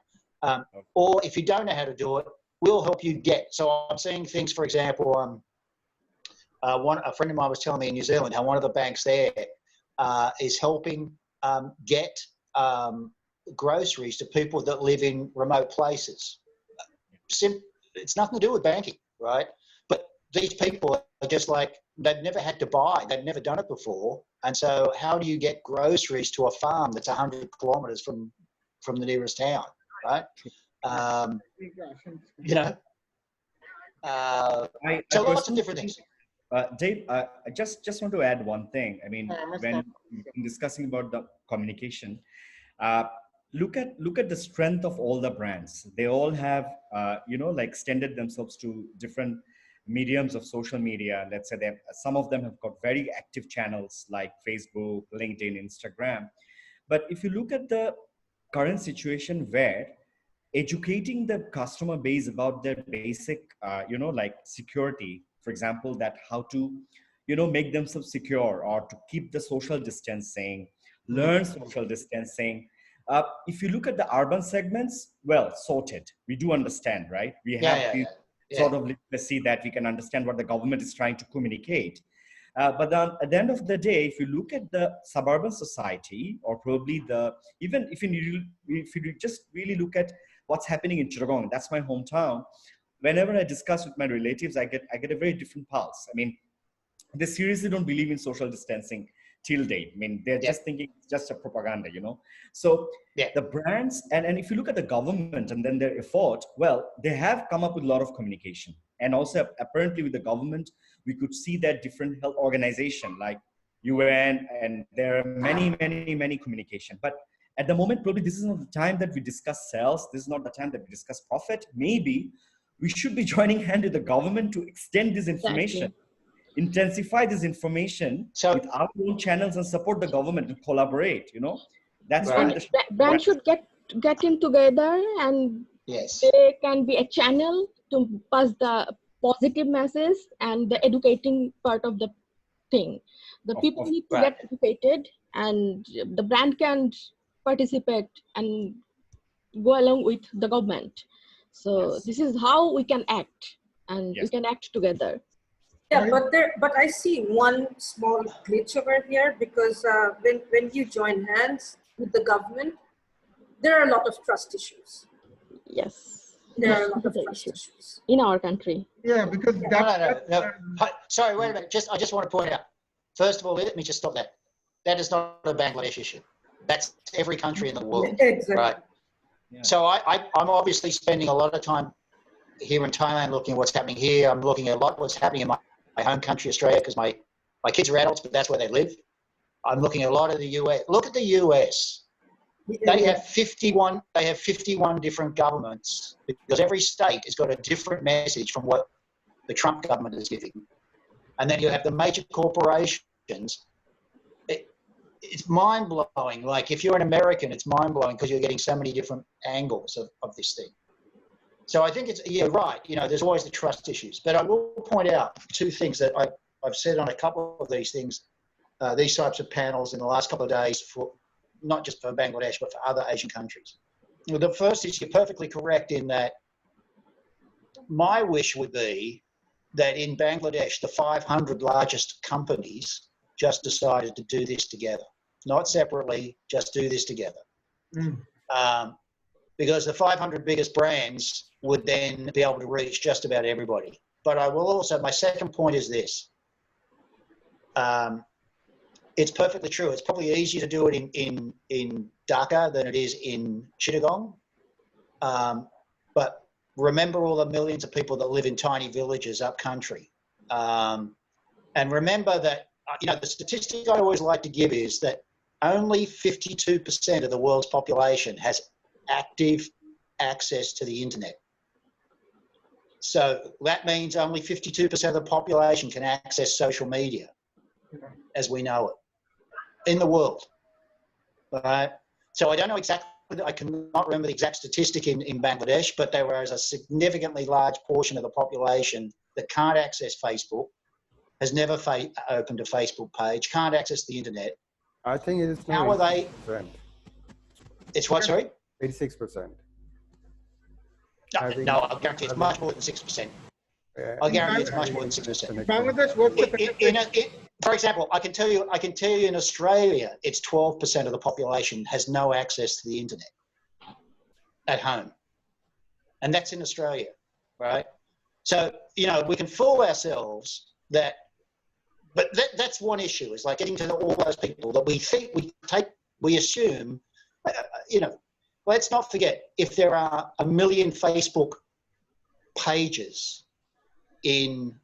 Or if you don't know how to do it, we'll help you get. So I'm seeing things, for example, a friend of mine was telling me in New Zealand how one of the banks there is helping get groceries to people that live in remote places. It's nothing to do with banking, right? But these people are just like, they've never had to buy, they've never done it before. And so how do you get groceries to a farm that's 100 kilometers from the nearest town, right? You know, so lots of different things. Dave, I just want to add one thing. I mean, when discussing about the communication, look at the strength of all the brands. They all have, you know, like extended themselves to different mediums of social media. Let's say some of them have got very active channels like Facebook, LinkedIn, Instagram. But if you look at the current situation where educating the customer base about their basic, you know, like security, for example, that how to, you know, make themselves secure or to keep the social distancing, learn social distancing. If you look at the urban segments, well, sorted. We do understand, right? We have sort of literacy that we can understand what the government is trying to communicate. But then at the end of the day, if you look at the suburban society, or probably even if you just really look at what's happening in Chittagong, that's my hometown. Whenever I discuss with my relatives, I get a very different pulse. I mean, they seriously don't believe in social distancing till date. I mean, they're just thinking it's just a propaganda, you know. So the brands, and if you look at the government and then their effort, well, they have come up with a lot of communication. And also apparently with the government, we could see that different health organization like UN, and there are many communication. But at the moment, probably this is not the time that we discuss sales. This is not the time that we discuss profit. Maybe we should be joining hand with the government to extend this information, intensify this information with our own channels and support the government to collaborate, you know. That's when brand should get in together, and they can be a channel to pass the positive message and the educating part of the thing. The people need to get educated, and the brand can participate and go along with the government. So this is how we can act, and we can act together. Yeah, but I see one small glitch over here, because when you join hands with the government, there are a lot of trust issues. Yes, there are a lot of trust issues in our country. Yeah, because no. Sorry, wait a minute. I just want to point out. First of all, let me just stop that. That is not a Bangladesh issue. That's every country in the world, right? Yeah. So I'm obviously spending a lot of time here in Thailand looking at what's happening here. I'm looking at a lot what's happening in my home country, Australia, because my kids are adults, but that's where they live. I'm looking at a lot of the US. Look at the US. They have 51 different governments, because every state has got a different message from what the Trump government is giving. And then you have the major corporations. It's mind-blowing. Like, if you're an American, it's mind-blowing because you're getting so many different angles of this thing. So I think you're right. You know, there's always the trust issues. But I will point out two things that I've said on a couple of these things, these types of panels in the last couple of days, for not just for Bangladesh, but for other Asian countries. Well, the first is, you're perfectly correct in that my wish would be that in Bangladesh, the 500 largest companies just decided to do this together. Not separately, just do this together. Because the 500 biggest brands would then be able to reach just about everybody. But I will also, my second point is this. It's perfectly true. It's probably easier to do it in Dhaka than it is in Chittagong. But remember all the millions of people that live in tiny villages up country. And remember that, the statistic I always like to give is that only 52% of the world's population has active access to the internet. So that means only 52% of the population can access social media as we know it in the world. Right? So I don't know exactly, I cannot remember the exact statistic in Bangladesh, but there is a significantly large portion of the population that can't access Facebook, has never opened a Facebook page, can't access the internet. I think it is now. How are they? It's what, sorry? 86%. No, I'll guarantee it's much more than 6%. I guarantee it's much more than 6%. Bangladesh, what's the for example, I can tell you in Australia, it's 12% of the population has no access to the internet at home. And that's in Australia, right? So, we can fool ourselves that, but that's one issue, is like getting to know all those people that we think we assume, let's not forget, if there are 1 million Facebook pages in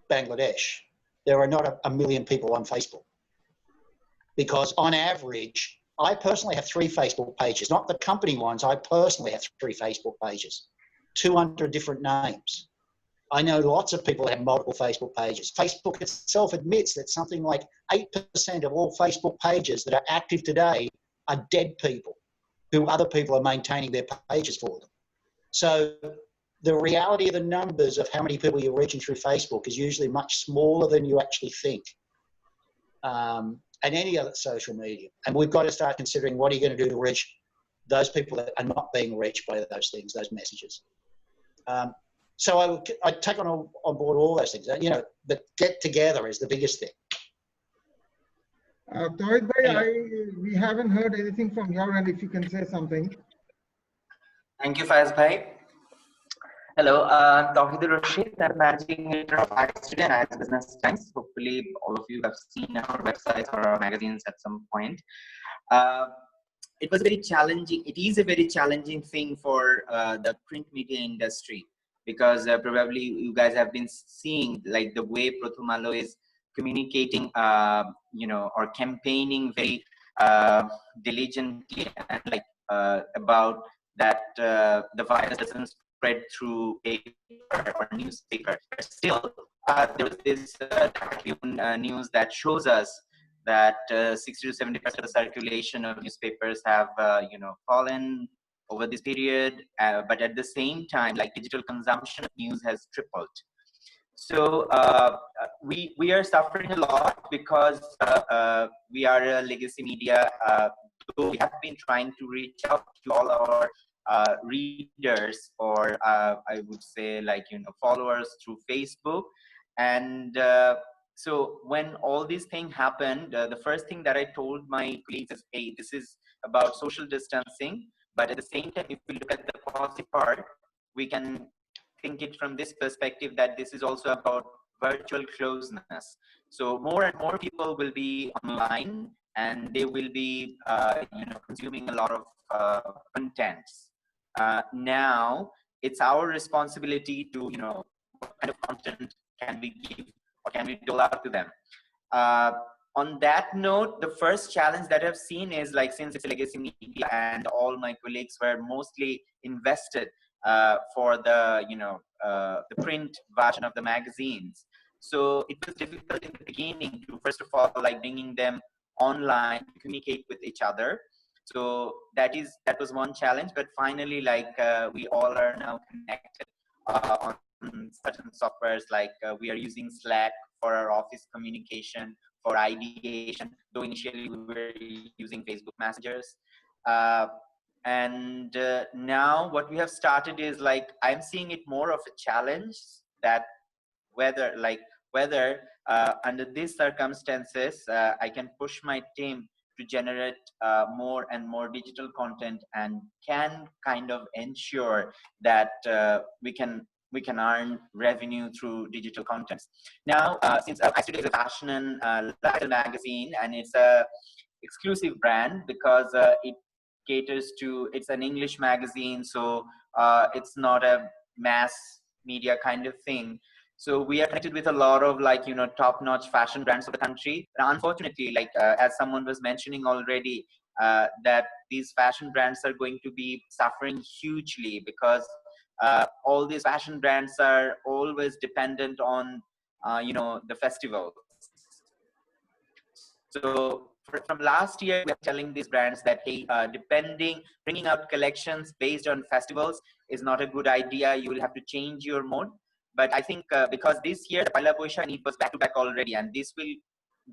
Bangladesh, there are not a million people on Facebook. Because on average, I personally have 3 Facebook pages, not the company ones. I personally have 3 Facebook pages, 200 different names. I know lots of people that have multiple Facebook pages. Facebook itself admits that something like 8% of all Facebook pages that are active today are dead people who other people are maintaining their pages for them. So the reality of the numbers of how many people you're reaching through Facebook is usually much smaller than you actually think. And any other social media. And we've got to start considering what are you going to do to reach those people that are not being reached by those things, those messages. So I take on board all those things. But get together is the biggest thing. Tawhid bhai, we haven't heard anything from your end, if you can say something. Thank you, Faiyaz bhai. Hello, I'm Tawhid Rashid. I'm managing editor of IS Today and IS Business Times. Hopefully, all of you have seen our websites or our magazines at some point. It was very challenging. It is a very challenging thing for the print media industry, because probably you guys have been seeing like the way Pratham is communicating, or campaigning very diligently and about that the virus doesn't spread through paper or newspaper. But still, there was this news that shows us that 60 to 70% of the circulation of newspapers have fallen over this period, but at the same time, digital consumption of news has tripled. So we are suffering a lot because we are a legacy media. We have been trying to reach out to all our readers, or I would say followers through Facebook. And so when all these things happened, the first thing that I told my colleagues is, hey, this is about social distancing. But at the same time, if we look at the positive part, we can think it from this perspective that this is also about virtual closeness. So more and more people will be online, and they will be consuming a lot of contents. Now it's our responsibility to what kind of content can we give or can we dole out to them. On that note, the first challenge that I've seen is since it's a legacy media and all my colleagues were mostly invested for the the print version of the magazines, so it was difficult in the beginning to first of all bringing them online to communicate with each other. So that was one challenge, but finally we all are now connected on certain softwares. We are using Slack for our office communication, for ideation, though initially we were using Facebook messengers. And now what we have started is I'm seeing it more of a challenge, that whether under these circumstances I can push my team to generate more and more digital content and can kind of ensure that we can earn revenue through digital contents. Now, since IS Today is a fashion and lifestyle magazine, and it's a exclusive brand because it caters to, it's an English magazine, so it's not a mass media kind of thing. So we are connected with a lot of like, you know, top-notch fashion brands of the country. And unfortunately, like as someone was mentioning already, that these fashion brands are going to be suffering hugely because all these fashion brands are always dependent on, you know, the festivals. So from last year, we're telling these brands that, hey, bringing out collections based on festivals is not a good idea. You will have to change your mode. But I think because this year, the Paila Boisha need was back-to-back already, and this will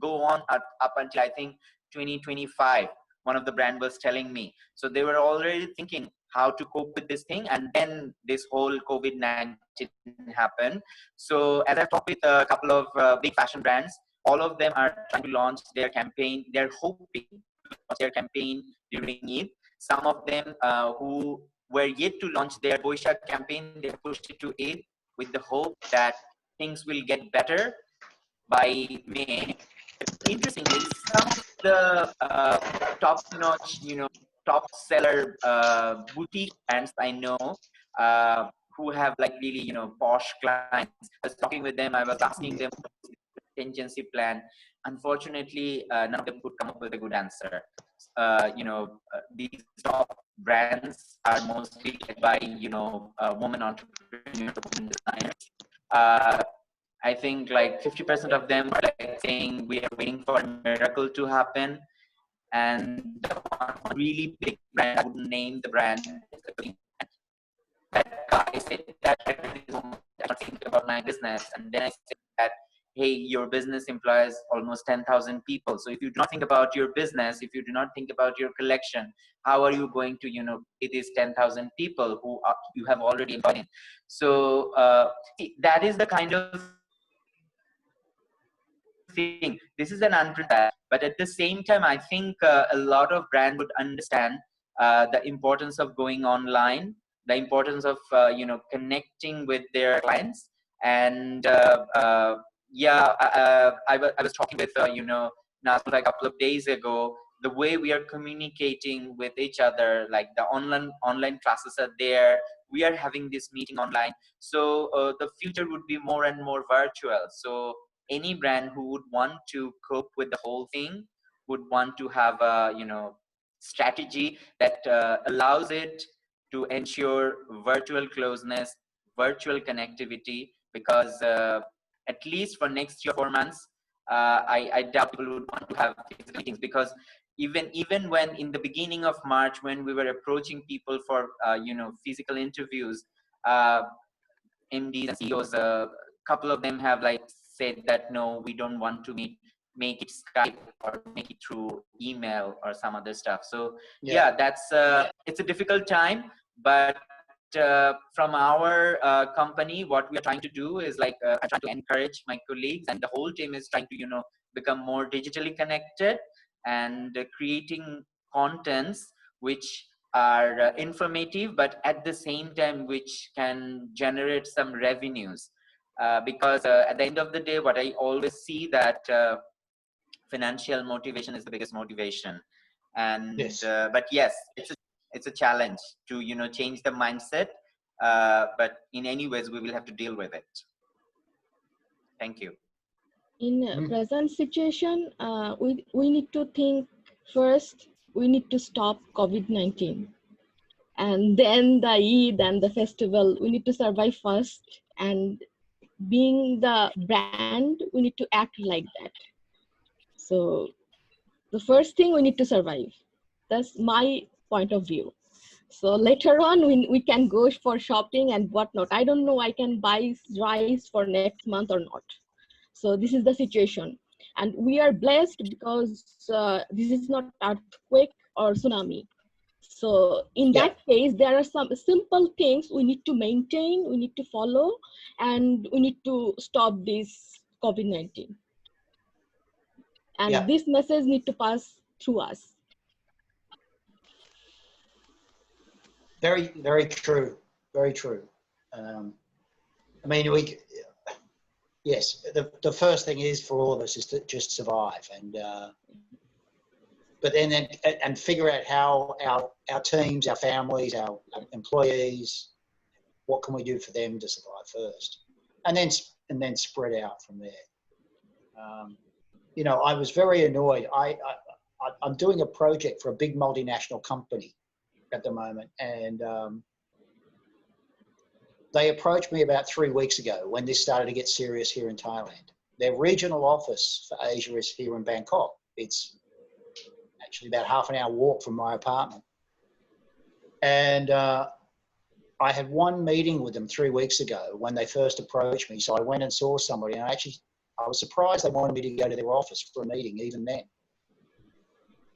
go on up until, I think, 2025, one of the brand was telling me. So they were already thinking how to cope with this thing, and then this whole COVID-19 happened. So as I've talked with a couple of big fashion brands, all of them are trying to launch their campaign. They're hoping to launch their campaign during Eid. Some of them who were yet to launch their Boisha campaign, they pushed it to Eid with the hope that things will get better by May. Interestingly, some of the top-notch, you know, top seller boutique brands I know who have like really, you know, posh clients. I was talking with them. I was asking them contingency plan. Unfortunately, none of them could come up with a good answer. You know, these top brands are mostly led by, you know, women entrepreneurs, women designers. I think like 50% of them are like saying we are waiting for a miracle to happen. And the one really big brand, I wouldn't name the brand, that guy said that I don't think about my business. And then I said that, hey, your business employs almost 10,000 people. So if you do not think about your business, if you do not think about your collection, how are you going to, you know, pay these 10,000 people who you have already employed? So that is the kind of thing. This is an unprecedented, but at the same time, I think a lot of brands would understand the importance of going online, the importance of you know, connecting with their clients. And yeah, I was talking with you know, Nazmul a couple of days ago. The way we are communicating with each other, like the online classes are there. We are having this meeting online. So the future would be more and more virtual. So any brand who would want to cope with the whole thing would want to have a, you know, strategy that allows it to ensure virtual closeness, virtual connectivity, because at least for next 3 or 4 months, I doubt people would want to have physical meetings, because even when in the beginning of March, when we were approaching people for you know, physical interviews, MDs and CEOs, a couple of them have like said that no, we don't want to make it Skype or make it through email or some other stuff. So yeah, that's it's a difficult time, but from our company, what we are trying to do is like I'm trying to encourage my colleagues, and the whole team is trying to, you know, become more digitally connected and creating contents which are informative, but at the same time which can generate some revenues, because at the end of the day, what I always see that financial motivation is the biggest motivation. And but yes, it's a challenge to, you know, change the mindset, but in any ways we will have to deal with it. Thank you. In present situation, we need to think first. We need to stop COVID-19, and then the Eid and the festival. We need to survive first, and being the brand, we need to act like that. So the first thing, we need to survive. That's my point of view. So later on, we can go for shopping and whatnot. I don't know, I can buy rice for next month or not. So this is the situation. And we are blessed because this is not earthquake or tsunami. So in that case, there are some simple things we need to maintain, we need to follow, and we need to stop this COVID-19. And this message need to pass through us. Very, very true. Very true. I mean, yes, the first thing is for all of us is to just survive. And but then and figure out how our teams, our families, our employees, what can we do for them to survive first, and then spread out from there. You know, I was very annoyed. I'm doing a project for a big multinational company at the moment, and they approached me about 3 weeks ago when this started to get serious here in Thailand. Their regional office for Asia is here in Bangkok. It's actually about half an hour walk from my apartment. And I had one meeting with them 3 weeks ago when they first approached me. So I went and saw somebody, and I was surprised they wanted me to go to their office for a meeting even then.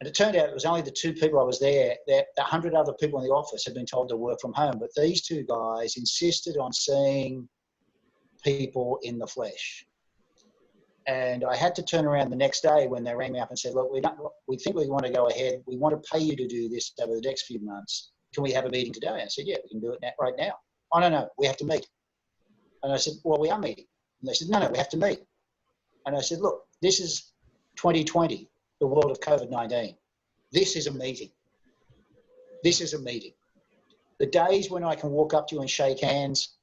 And it turned out it was only the two people I was there. The 100 other people in the office had been told to work from home, but these two guys insisted on seeing people in the flesh. And I had to turn around the next day when they rang me up and said, look, we think we want to go ahead. We want to pay you to do this over the next few months. Can we have a meeting today? And I said, yeah, we can do it right now. Oh, no, we have to meet. And I said, well, we are meeting. And they said, no, we have to meet. And I said, look, this is 2020, the world of COVID-19. This is a meeting. This is a meeting. The days when I can walk up to you and shake hands,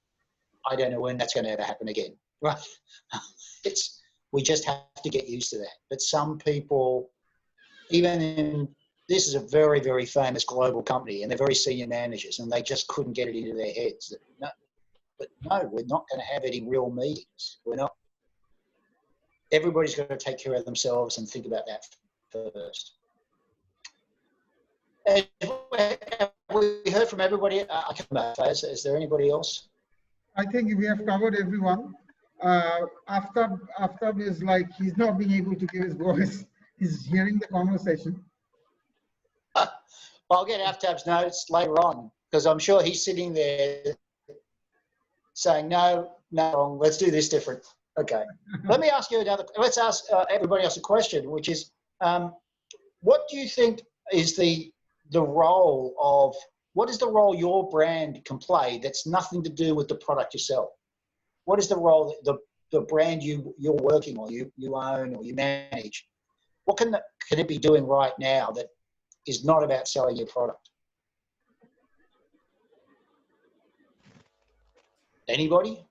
I don't know when that's going to ever happen again. Right? We just have to get used to that. But some people, this is a very, very famous global company, and they're very senior managers, and they just couldn't get it into their heads that no, we're not going to have any real meetings. We're not. Everybody's got to take care of themselves and think about that first. And have we heard from everybody? I can't remember. Is there anybody else? I think we have covered everyone. Aftab is like, he's not being able to give his voice. He's hearing the conversation. I'll get Aftab's notes later on, because I'm sure he's sitting there saying, no, let's do this different. Okay. Let me ask you let's ask everybody else a question, which is, what do you think is the role what is the role your brand can play that's nothing to do with the product you sell? What is the role that the brand you're working or you own or you manage? What can it be doing right now that is not about selling your product? Anybody?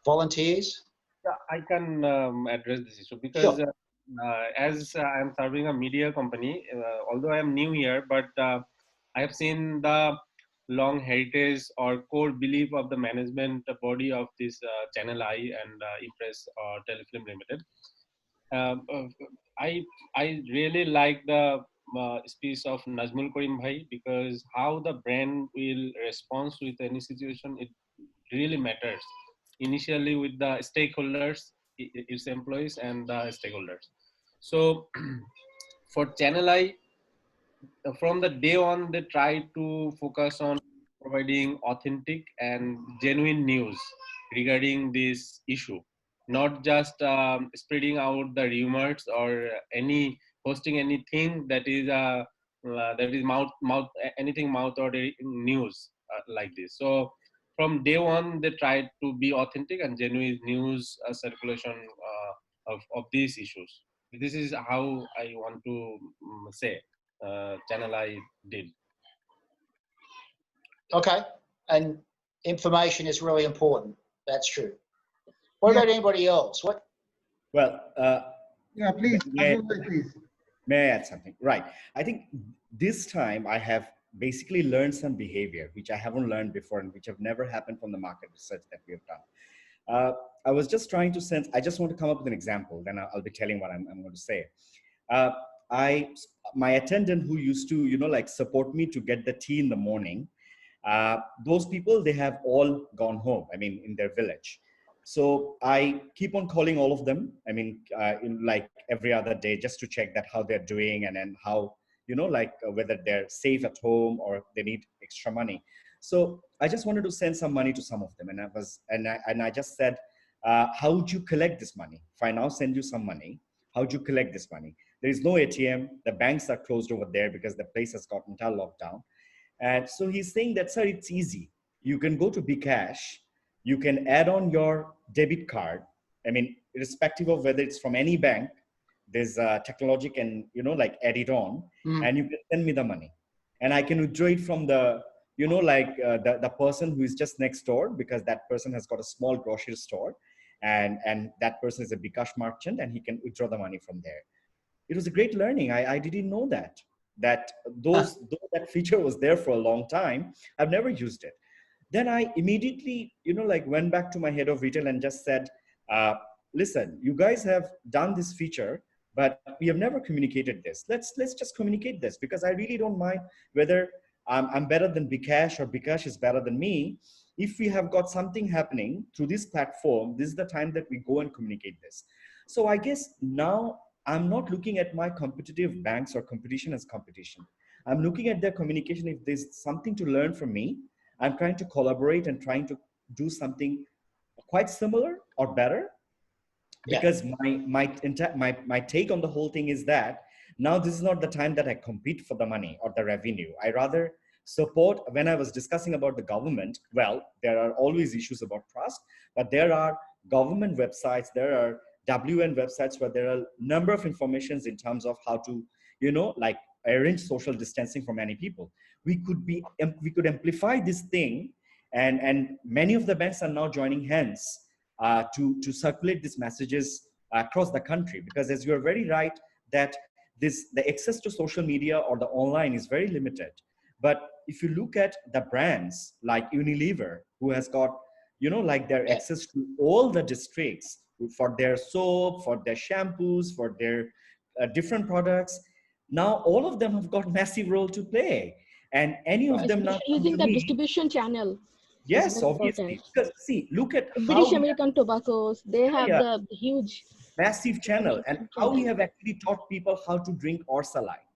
Volunteers? Yeah, I can address this issue because sure. As I'm serving a media company, although I am new here, but I have seen the long heritage or core belief of the management body of this Channel I and Impress Telefilm Limited. I really like the speech of Najmul Karim Bhai, because how the brand will respond with any situation, it really matters. Initially with the stakeholders, its employees and the stakeholders. So for Channel I, from the day on, they try to focus on providing authentic and genuine news regarding this issue, not just spreading out the rumors or posting anything that is anything mouth or news like this. So from day one, they try to be authentic and genuine news circulation of these issues. This is how I want to say Channel I did. Okay, and information is really important. That's true. What about anybody else? What? Well, yeah, please. May I add something? Right. I think this time I have basically learned some behavior which I haven't learned before and which have never happened from the market research that we have done. I was just trying to sense. I just want to come up with an example. Then I'll be telling what I'm going to say. My attendant who used to, like support me to get the tea in the morning, those people, they have all gone home, I mean, in their village. So I keep on calling all of them, I mean, in like every other day, just to check that how they're doing and then how, whether they're safe at home or they need extra money. So I just wanted to send some money to some of them. And I just said, how would you collect this money? If I now send you some money, how would you collect this money? There is no ATM. The banks are closed over there because the place has got entire lockdown. And so he's saying that, sir, it's easy. You can go to bKash. You can add on your debit card I mean, irrespective of whether it's from any bank, there's technology can, like add it on, and you can send me the money, and I can withdraw it from the, the person who is just next door, because that person has got a small grocery store, and that person is a Bikash merchant, and he can withdraw the money from there. It was a great learning. I didn't know that though that feature was there for a long time, I've never used it. Then I immediately, went back to my head of retail and just said, listen, you guys have done this feature, but we have never communicated this. Let's just communicate this, because I really don't mind whether I'm better than Bikash or Bikash is better than me. If we have got something happening through this platform, this is the time that we go and communicate this. So I guess now I'm not looking at my competitive banks or competition as competition. I'm looking at their communication. If there's something to learn from me, I'm trying to collaborate and trying to do something quite similar or better. Because my take on the whole thing is that now this is not the time that I compete for the money or the revenue. I rather support. When I was discussing about the government, well, there are always issues about trust, but there are government websites, there are WN websites where there are a number of informations in terms of how to, like arrange social distancing for many people. We could amplify this thing, and many of the banks are now joining hands to circulate these messages across the country, because as you're very right that the access to social media or the online is very limited. But if you look at the brands like Unilever, who has got like their access to all the districts for their soap, for their shampoos, for their different products, now all of them have got massive role to play, and any of them now using the distribution channel. Yes, obviously. Because see, look at British American Tobaccos, they have the huge massive channel, and how we have actually taught people how to drink Orsalite,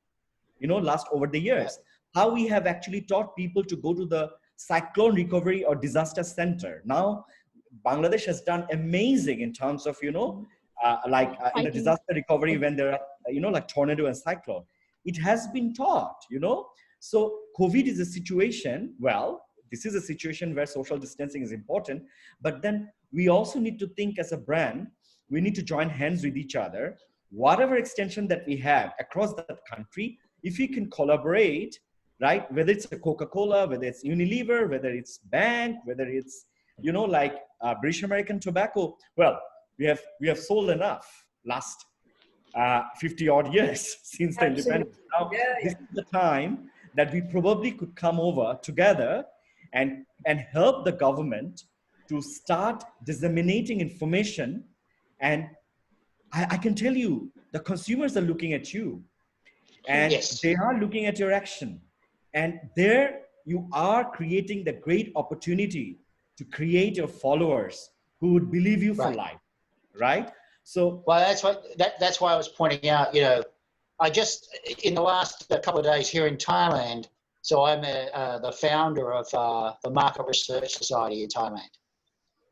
last over the years. How we have actually taught people to go to the cyclone recovery or disaster center. Now, Bangladesh has done amazing in terms of, in the disaster recovery when there are, like tornado and cyclone. It has been taught, So COVID is a situation, this is a situation where social distancing is important, but then we also need to think as a brand, we need to join hands with each other. Whatever extension that we have across that country, if we can collaborate, right? Whether it's a Coca-Cola, whether it's Unilever, whether it's Bank, whether it's, British American Tobacco. Well, we have sold enough last 50 odd years since the independence. Now, this is the time that we probably could come over together and help the government to start disseminating information. And I can tell you, the consumers are looking at you, and they are looking at your action. And there you are creating the great opportunity to create your followers who would believe you for life, right? So, well, that's why I was pointing out, I just, in the last couple of days here in Thailand, so I'm the founder of the Market Research Society in Thailand.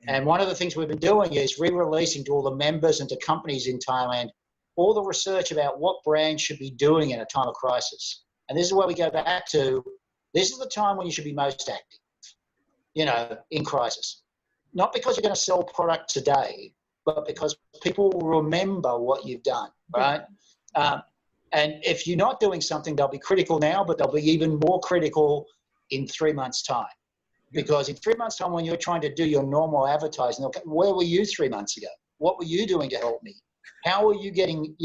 And one of the things we've been doing is re-releasing to all the members and to companies in Thailand all the research about what brands should be doing in a time of crisis. And this is where we go back to, this is the time when you should be most active, in crisis. Not because you're going to sell product today, but because people will remember what you've done, right? And if you're not doing something, they'll be critical now, but they'll be even more critical in 3 months' time. Because in 3 months' time, when you're trying to do your normal advertising, they'll go, where were you 3 months ago? What were you doing to help me? How were you getting,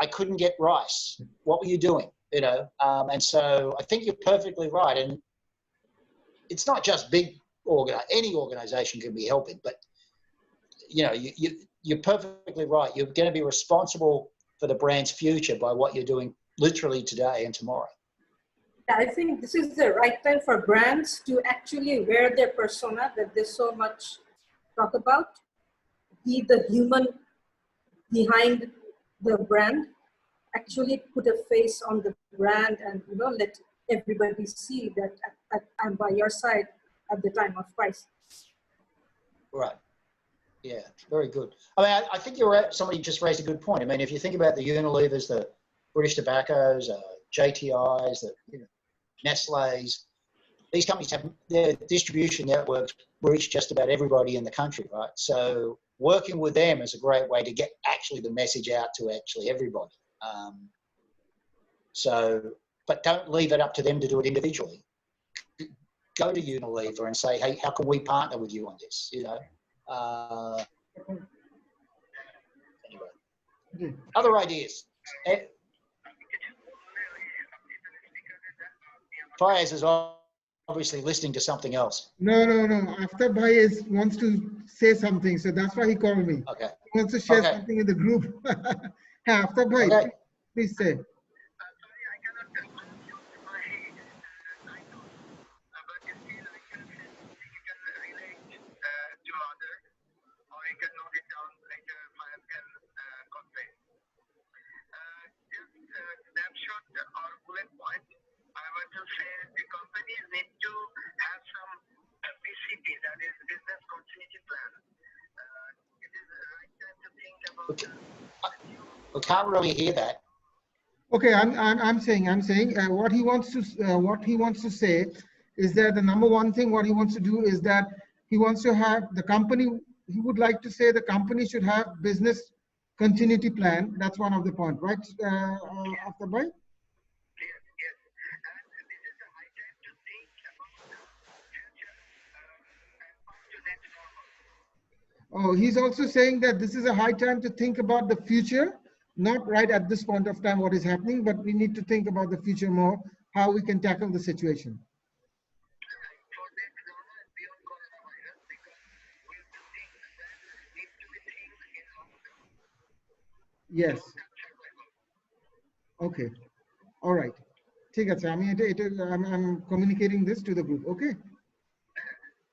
I couldn't get rice. What were you doing? And so I think you're perfectly right. And it's not just any organization can be helping, but you're perfectly right. You're going to be responsible for the brand's future by what you're doing literally today and tomorrow. I think this is the right time for brands to actually wear their persona that they so much talk about, be the human behind the brand, actually put a face on the brand and let everybody see that I'm by your side at the time of crisis. Right. Yeah, very good. I mean, I think somebody just raised a good point. I mean, if you think about the Unilevers, the British Tobaccos, JTIs, the Nestle's, these companies have their distribution networks reach just about everybody in the country, right? So working with them is a great way to get actually the message out to actually everybody. But don't leave it up to them to do it individually. Go to Unilever and say, hey, how can we partner with you on this? You know. Anyway, other ideas. Faiyaz is obviously listening to something else. No. After Bhai wants to say something, so that's why he called me. Okay. He wants to share something in the group. After Bhai, please say. We can't really hear that. Okay, I'm saying what he wants to say is that the number one thing what he wants to do is that he wants to have the company. He would like to say the company should have business continuity plan. That's one of the points, right? After Bhai. Oh, he's also saying that this is a high time to think about the future, not right at this point of time what is happening, but we need to think about the future more, how we can tackle the situation. Yes. Okay. All right. ঠিক আছে আমি I'm communicating this to the group. Okay.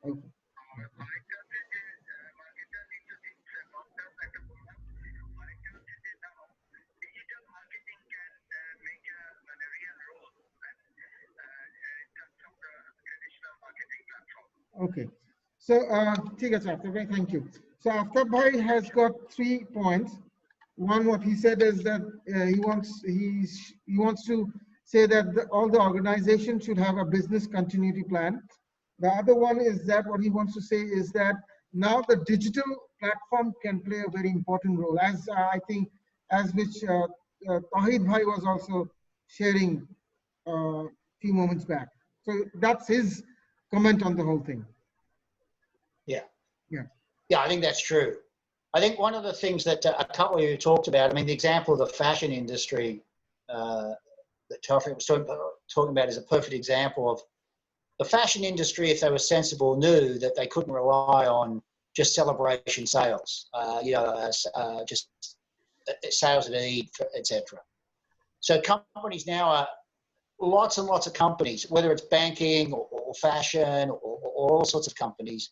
Okay. Okay, so thank you. So Aftab Bhai has got 3 points. One, what he said is that he wants to say that all the organizations should have a business continuity plan. The other one is that what he wants to say is that now the digital platform can play a very important role, as I think, as which Tawheed Bhai was also sharing a few moments back. So that's his comment on the whole thing. Yeah, I think that's true. I think one of the things that a couple of you talked about, I mean, the example of the fashion industry that Tawheed was talking about is a perfect example of the fashion industry, if they were sensible, knew that they couldn't rely on just celebration sales, just sales at Eid, etc. So companies now are lots and lots of companies, whether it's banking or fashion or all sorts of companies.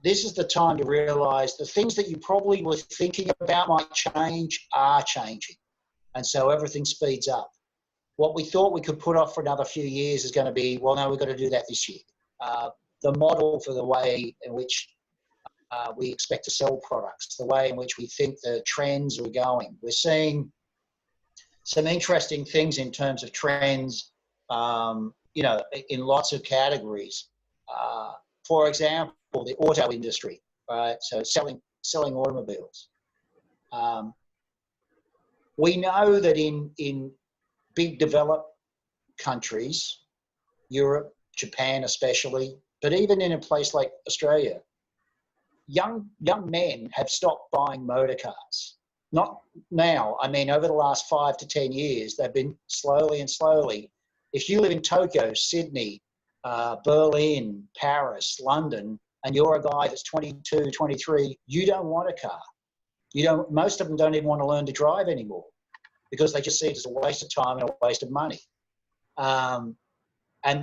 This is the time to realize the things that you probably were thinking about might change are changing. And so everything speeds up. What we thought we could put off for another few years is going to be, well, no, we've got to do that this year. The model for the way in which we expect to sell products, the way in which we think the trends are going. We're seeing some interesting things in terms of trends, in lots of categories. For example, the auto industry, right? So selling automobiles. We know that in big developed countries, Europe, Japan especially, but even in a place like Australia, young men have stopped buying motor cars. Not now, I mean over the last 5 to 10 years, they've been slowly. If you live in Tokyo, Sydney, Berlin, Paris, London, and you're a guy that's 22, 23, you don't want a car. Most of them don't even want to learn to drive anymore because they just see it as a waste of time and a waste of money. And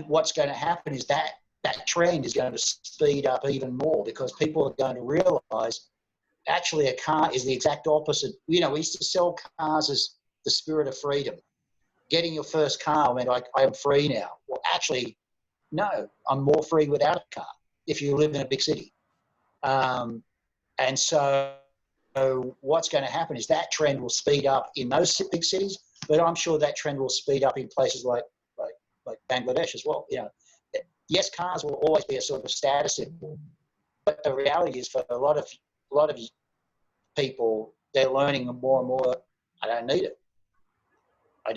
what's going to happen is that trend is going to speed up even more because people are going to realize actually a car is the exact opposite. We used to sell cars as the spirit of freedom. Getting your first car meant I am free now. Well, actually, no, I'm more free without a car if you live in a big city. And so what's going to happen is that trend will speed up in those big cities, but I'm sure that trend will speed up in places like Bangladesh as well. yes, cars will always be a sort of status symbol, but the reality is for a lot of people, they're learning more and more, I don't need it. I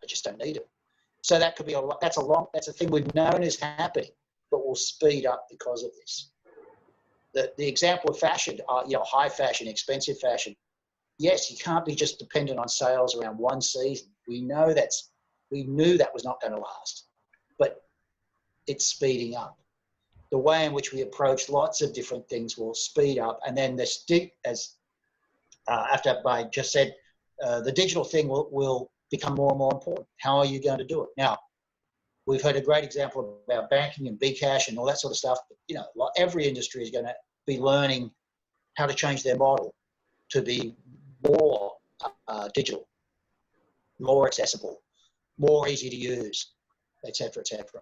just don't need it. So that could be that's a thing we've known is happening, but will speed up because of this. The example of fashion, high fashion, expensive fashion. Yes, you can't be just dependent on sales around one season. We knew that was not going to last, but it's speeding up. The way in which we approach lots of different things will speed up, and then after I just said, the digital thing will become more and more important. How are you going to do it? Now, we've heard a great example about banking and Bcash and all that sort of stuff. But, every industry is going to be learning how to change their model to be more digital, more accessible, more easy to use, et cetera, et cetera.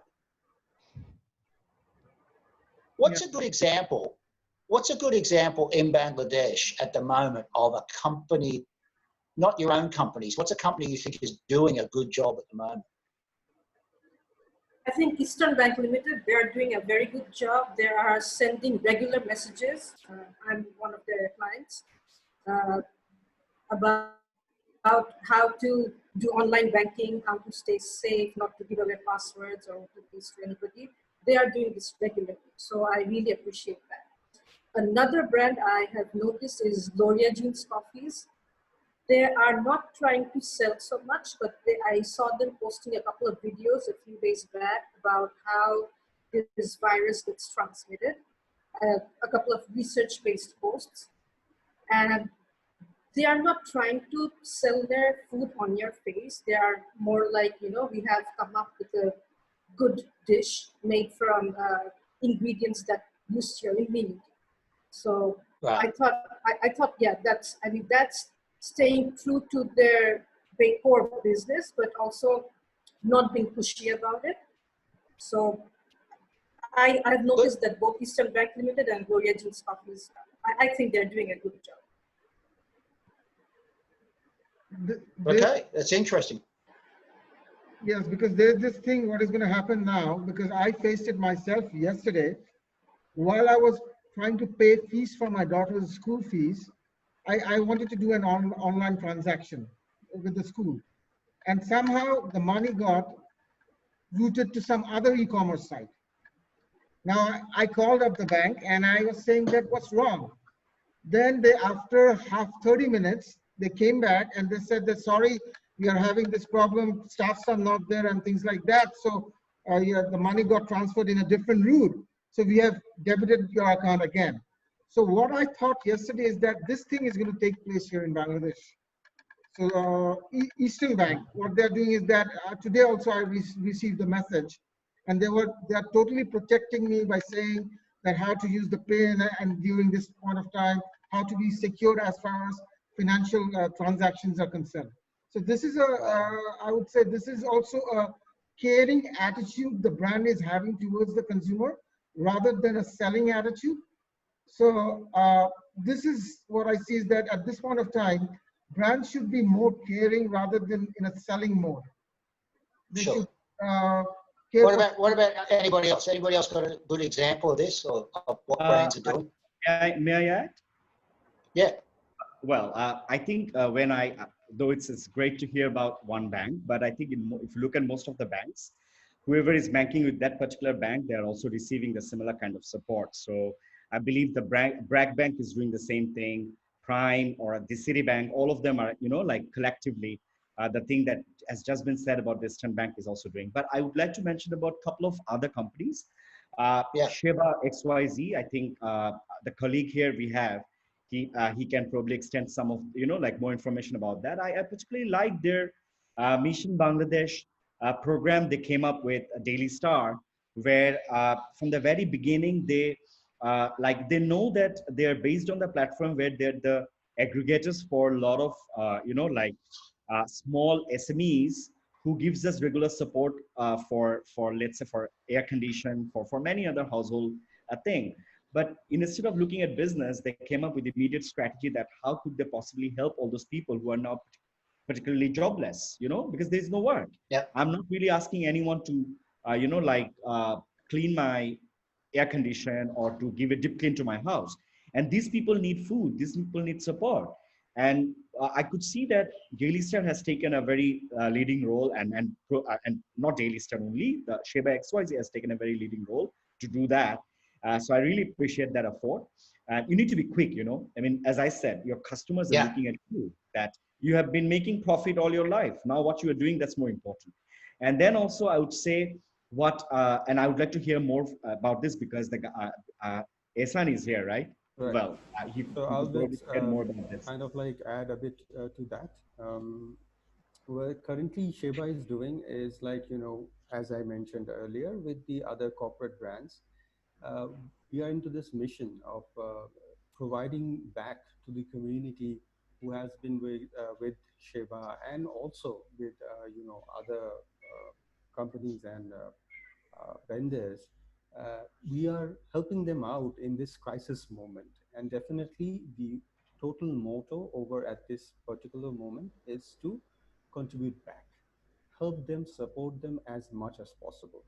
What's a good example? What's a good example in Bangladesh at the moment of a company, not your own companies? What's a company you think is doing a good job at the moment? I think Eastern Bank Limited, they are doing a very good job. They are sending regular messages. I'm one of their clients about how to do online banking, how to stay safe, not to give away passwords or cookies to anybody. They are doing this regularly. So I really appreciate that. Another brand I have noticed is Loria Jeans Coffees. They are not trying to sell so much, but I saw them posting a couple of videos a few days back about how this virus gets transmitted, a couple of research-based posts. And they are not trying to sell their food on your face. They are more like, we have come up with a good dish made from ingredients that boost your immunity. So right. I thought, yeah, that's staying true to their core business, but also not being pushy about it. So I've noticed that both Eastern Bank Limited and Gloria Jeans Coffees, I think they're doing a good job. Okay, that's interesting. Yes, because there's this thing, what is going to happen now, because I faced it myself yesterday, while I was trying to pay fees for my daughter's school fees, I wanted to do an online transaction with the school. And somehow the money got routed to some other e-commerce site. Now I called up the bank and I was saying that what's wrong? Then after 30 minutes, they came back and they said that, sorry, we are having this problem, staffs are not there and things like that. So the money got transferred in a different route. So we have debited your account again. So what I thought yesterday is that this thing is going to take place here in Bangladesh. So Eastern Bank, what they're doing is that today also I received the message, and they are totally protecting me by saying that how to use the PIN and during this point of time, how to be secured as far as financial transactions are concerned. So this is I would say this is also a caring attitude the brand is having towards the consumer rather than a selling attitude. So this is what I see is that at this point of time, brands should be more caring rather than in a selling mode. They sure. Should, what about anybody else? Anybody else got a good example of this or of what brands are doing? May I add? Yeah. Well, I think though it's great to hear about one bank, but I think if you look at most of the banks, whoever is banking with that particular bank, they're also receiving the similar kind of support. So I believe the Bragg Bank is doing the same thing, Prime or the Citibank, all of them are, like collectively, the thing that has just been said about the Eastern Bank is also doing. But I would like to mention about a couple of other companies. Sheba XYZ, I think the colleague here we have, he can probably extend some of, more information about that. I particularly like their Mission Bangladesh program they came up with, a Daily Star, where from the very beginning, they know that they're based on the platform where they're the aggregators for a lot of, small SMEs who gives us regular support for let's say for air condition, for many other household thing. But instead of looking at business, they came up with immediate strategy that how could they possibly help all those people who are now particularly jobless, because there's no work. Yeah. I'm not really asking anyone to, clean my air condition or to give a deep clean to my house. And these people need food. These people need support. And I could see that Daily Star has taken a very leading role, and not Daily Star only, the Sheba XYZ has taken a very leading role to do that. So I really appreciate that effort. You need to be quick, you know. I mean, as I said, your customers are looking at you, that you have been making profit all your life. Now what you are doing, that's more important. And then also I would say and I would like to hear more about this because the Ehsan is here, right? Right. Well, he So probably share more about this. kind of like add a bit to that. What currently Sheba is doing is like, you know, as I mentioned earlier, with the other corporate brands, uh, we are into this mission of providing back to the community who has been with Sheba and also with, you know, other companies and vendors. We are helping them out in this crisis moment. And definitely the total motto over at this particular moment is to contribute back, help them, support them as much as possible.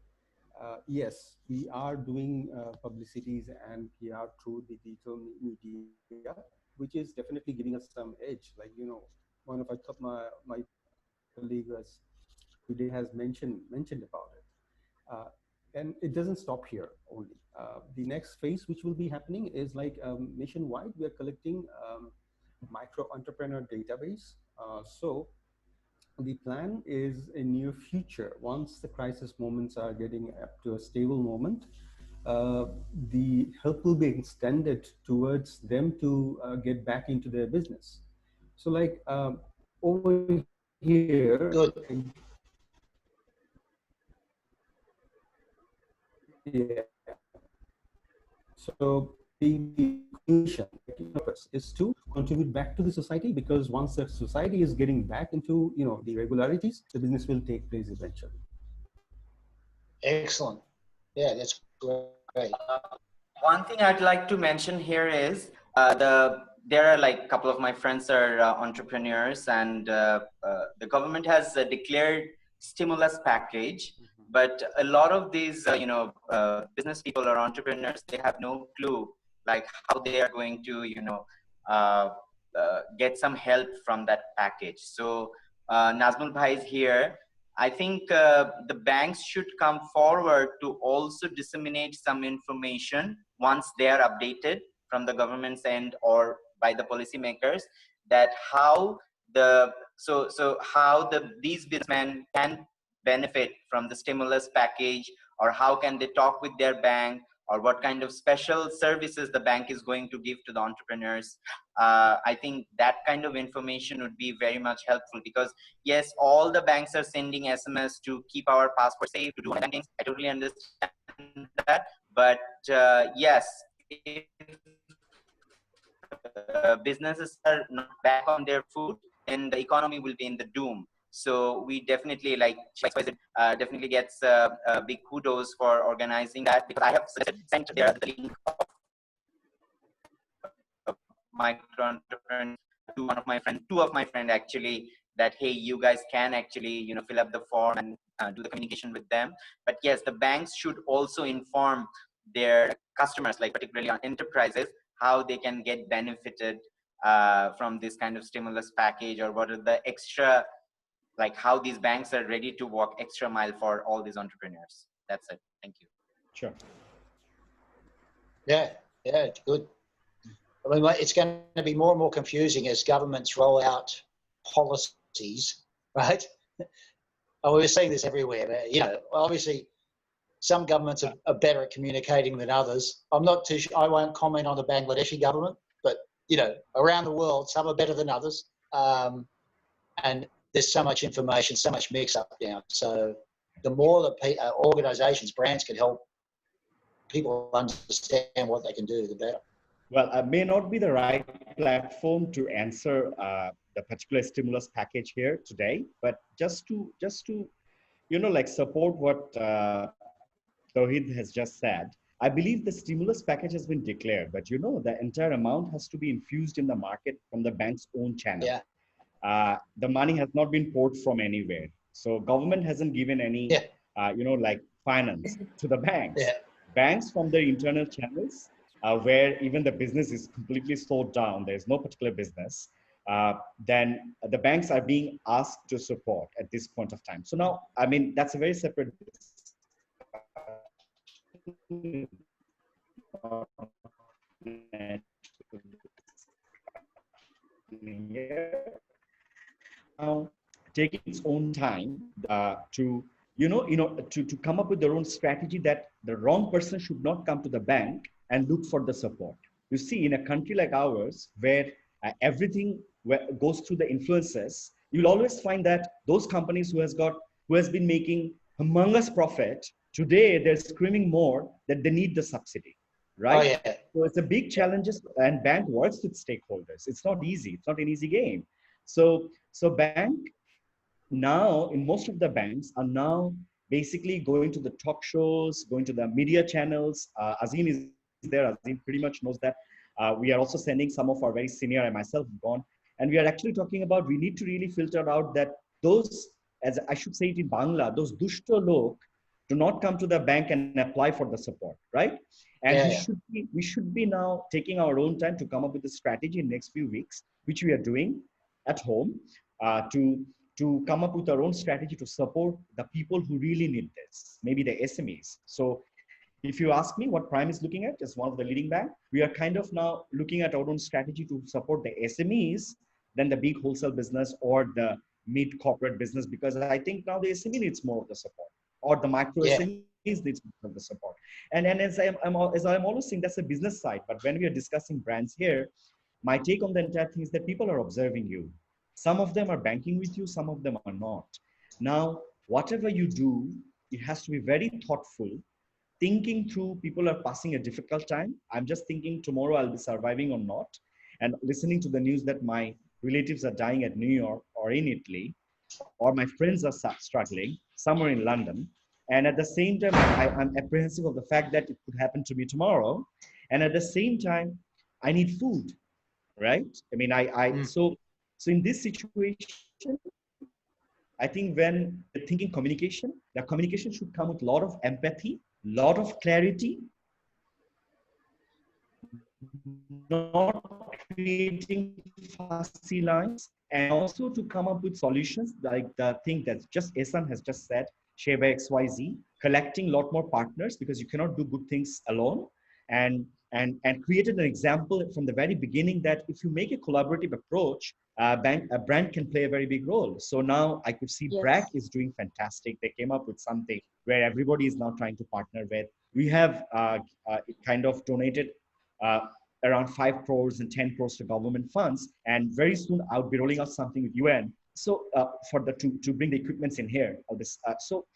Yes, we are doing publicities and PR through the digital media, which is definitely giving us some edge. Like, you know, one of my colleague today has mentioned about it. And it doesn't stop here only. The next phase, which will be happening, is like nationwide, we are collecting micro entrepreneur database. So the plan is in near future, once the crisis moments are getting up to a stable moment, the help will be extended towards them to get back into their business. So like over here, yeah. So the mission is to contribute back to the society, because once the society is getting back into, you know, the regularities, the business will take place eventually. Excellent. Yeah, that's great. One thing I'd like to mention here is there are like a couple of my friends are entrepreneurs, and the government has declared stimulus package, but a lot of these business people or entrepreneurs, they have no clue like how they are going to get some help from that package. So Nazmul Bhai is here. I think the banks should come forward to also disseminate some information once they are updated from the government's end or by the policymakers, that how these businessmen can benefit from the stimulus package, or how can they talk with their bank, or what kind of special services the bank is going to give to the entrepreneurs. I think that kind of information would be very much helpful, because yes, all the banks are sending SMS to keep our passport safe, to do online things. I totally understand that. But yes, if businesses are not back on their foot, then the economy will be in the doom. So we definitely, like definitely gets big kudos for organizing that, because I have sent there the link of micro entrepreneurs to one of my friends, two of my friends actually, that hey, you guys can actually fill up the form and do the communication with them. But yes, the banks should also inform their customers, like particularly on enterprises, how they can get benefited from this kind of stimulus package, or what are the extra, like how these banks are ready to walk extra mile for all these entrepreneurs. That's it. Thank you. Sure. Yeah, it's good. I mean, it's going to be more and more confusing as governments roll out policies, right? And we're seeing this everywhere. But, obviously, some governments are better at communicating than others. I'm not too sure. I won't comment on the Bangladeshi government, but around the world, some are better than others. And there's so much information, so much mix-up now. So the more that organisations, brands can help people understand what they can do, the better. Well, I may not be the right platform to answer the particular stimulus package here today, but just to support what Tawhid has just said. I believe the stimulus package has been declared, but the entire amount has to be infused in the market from the bank's own channel. Yeah. The money has not been poured from anywhere. So government hasn't given any, finance to the banks. Yeah. Banks from their internal channels, where even the business is completely slowed down, there's no particular business, then the banks are being asked to support at this point of time. So now, I mean, that's a very separate now taking its own time to to come up with their own strategy, that the wrong person should not come to the bank and look for the support. You see, in a country like ours, where everything goes through the influencers, you'll always find that those companies who has been making humongous profit, today they're screaming more that they need the subsidy, right? Oh, yeah. So it's a big challenge, and bank works with stakeholders. It's not easy. It's not an easy game. So bank now, in most of the banks, are now basically going to the talk shows, going to the media channels. Azim is there. Azim pretty much knows that. We are also sending some of our very senior, and myself gone, and we are actually talking about, we need to really filter out that those, as I should say it in Bangla, those dushto lok do not come to the bank and apply for the support, right? And we should be now taking our own time to come up with a strategy in next few weeks, which we are doing at home, to come up with our own strategy to support the people who really need this, maybe the SMEs. So if you ask me what Prime is looking at as one of the leading bank, we are kind of now looking at our own strategy to support the SMEs than the big wholesale business or the mid corporate business, because I think now the SME needs more of the support, or the micro SMEs needs more of the support. And as I'm always saying, that's the business side. But when we are discussing brands here, my take on the entire thing is that people are observing you. Some of them are banking with you, some of them are not. Now, whatever you do, it has to be very thoughtful, thinking through, people are passing a difficult time. I'm just thinking tomorrow I'll be surviving or not. And listening to the news that my relatives are dying at New York or in Italy, or my friends are struggling somewhere in London. And at the same time, I'm apprehensive of the fact that it could happen to me tomorrow. And at the same time, I need food, right? I mean, so in this situation, I think when thinking communication, the communication should come with a lot of empathy, lot of clarity, not creating fussy lines, and also to come up with solutions like the thing that just Ehsan has just said, share by XYZ, collecting a lot more partners, because you cannot do good things alone, and created an example from the very beginning that if you make a collaborative approach, a brand can play a very big role. So now I could see BRAC is doing fantastic. They came up with something where everybody is now trying to partner with. We have kind of donated around 5 crores and 10 crores to government funds. And very soon I'll be rolling out something with UN. So to bring the equipments in here. So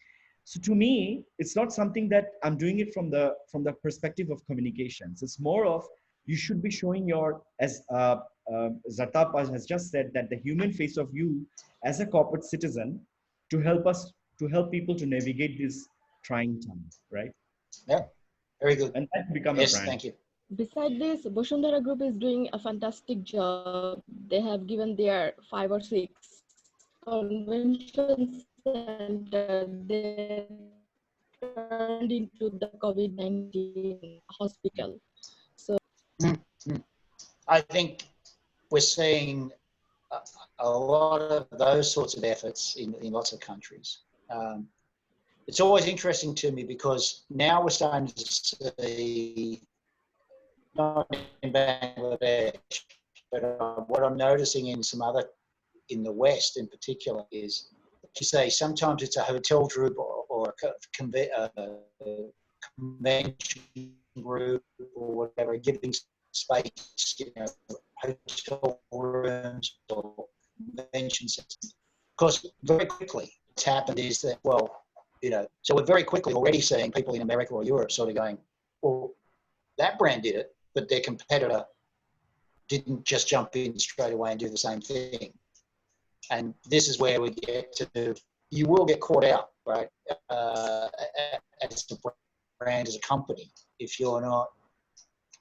to me, it's not something that I'm doing it from the perspective of communications. It's more of, you should be showing your, as Zartab has just said, that the human face of you as a corporate citizen to help people to navigate this trying time, right? Yeah, very good. And that become a brand. Yes, thank you. Besides this, Bosundhara Group is doing a fantastic job. They have given their 5 or 6 convention center. They turned into the COVID-19 hospital. So I think we're seeing a lot of those sorts of efforts in lots of countries. It's always interesting to me because now we're starting to see, not in Bangladesh, but what I'm noticing in some other, in the West in particular, is to say sometimes it's a hotel group or a convention group or whatever, giving space, hotel rooms or convention centers. Of course, very quickly what's happened is that, so we're very quickly already seeing people in America or Europe sort of going, well, that brand did it, but their competitor didn't just jump in straight away and do the same thing. And this is where we get to, you will get caught out, right? As a brand, as a company, if you're not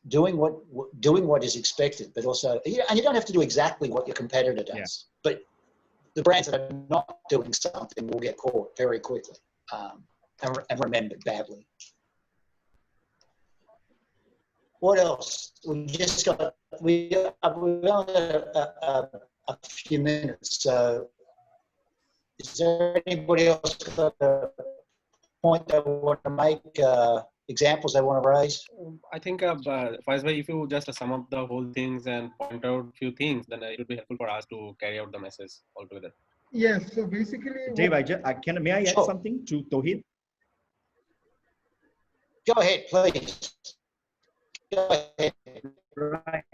doing what is expected, but also, and you don't have to do exactly what your competitor does, but the brands that are not doing something will get caught very quickly. and remembered badly. What else? We've only got a few minutes, so is there anybody else got a point they want to make, examples they want to raise? I think, Faiyaz bhai, if you just sum up the whole things and point out a few things, then it would be helpful for us to carry out the message altogether. Yes, so basically... Dave, may I add something to Tauheed? Go ahead, please. Go ahead. Right.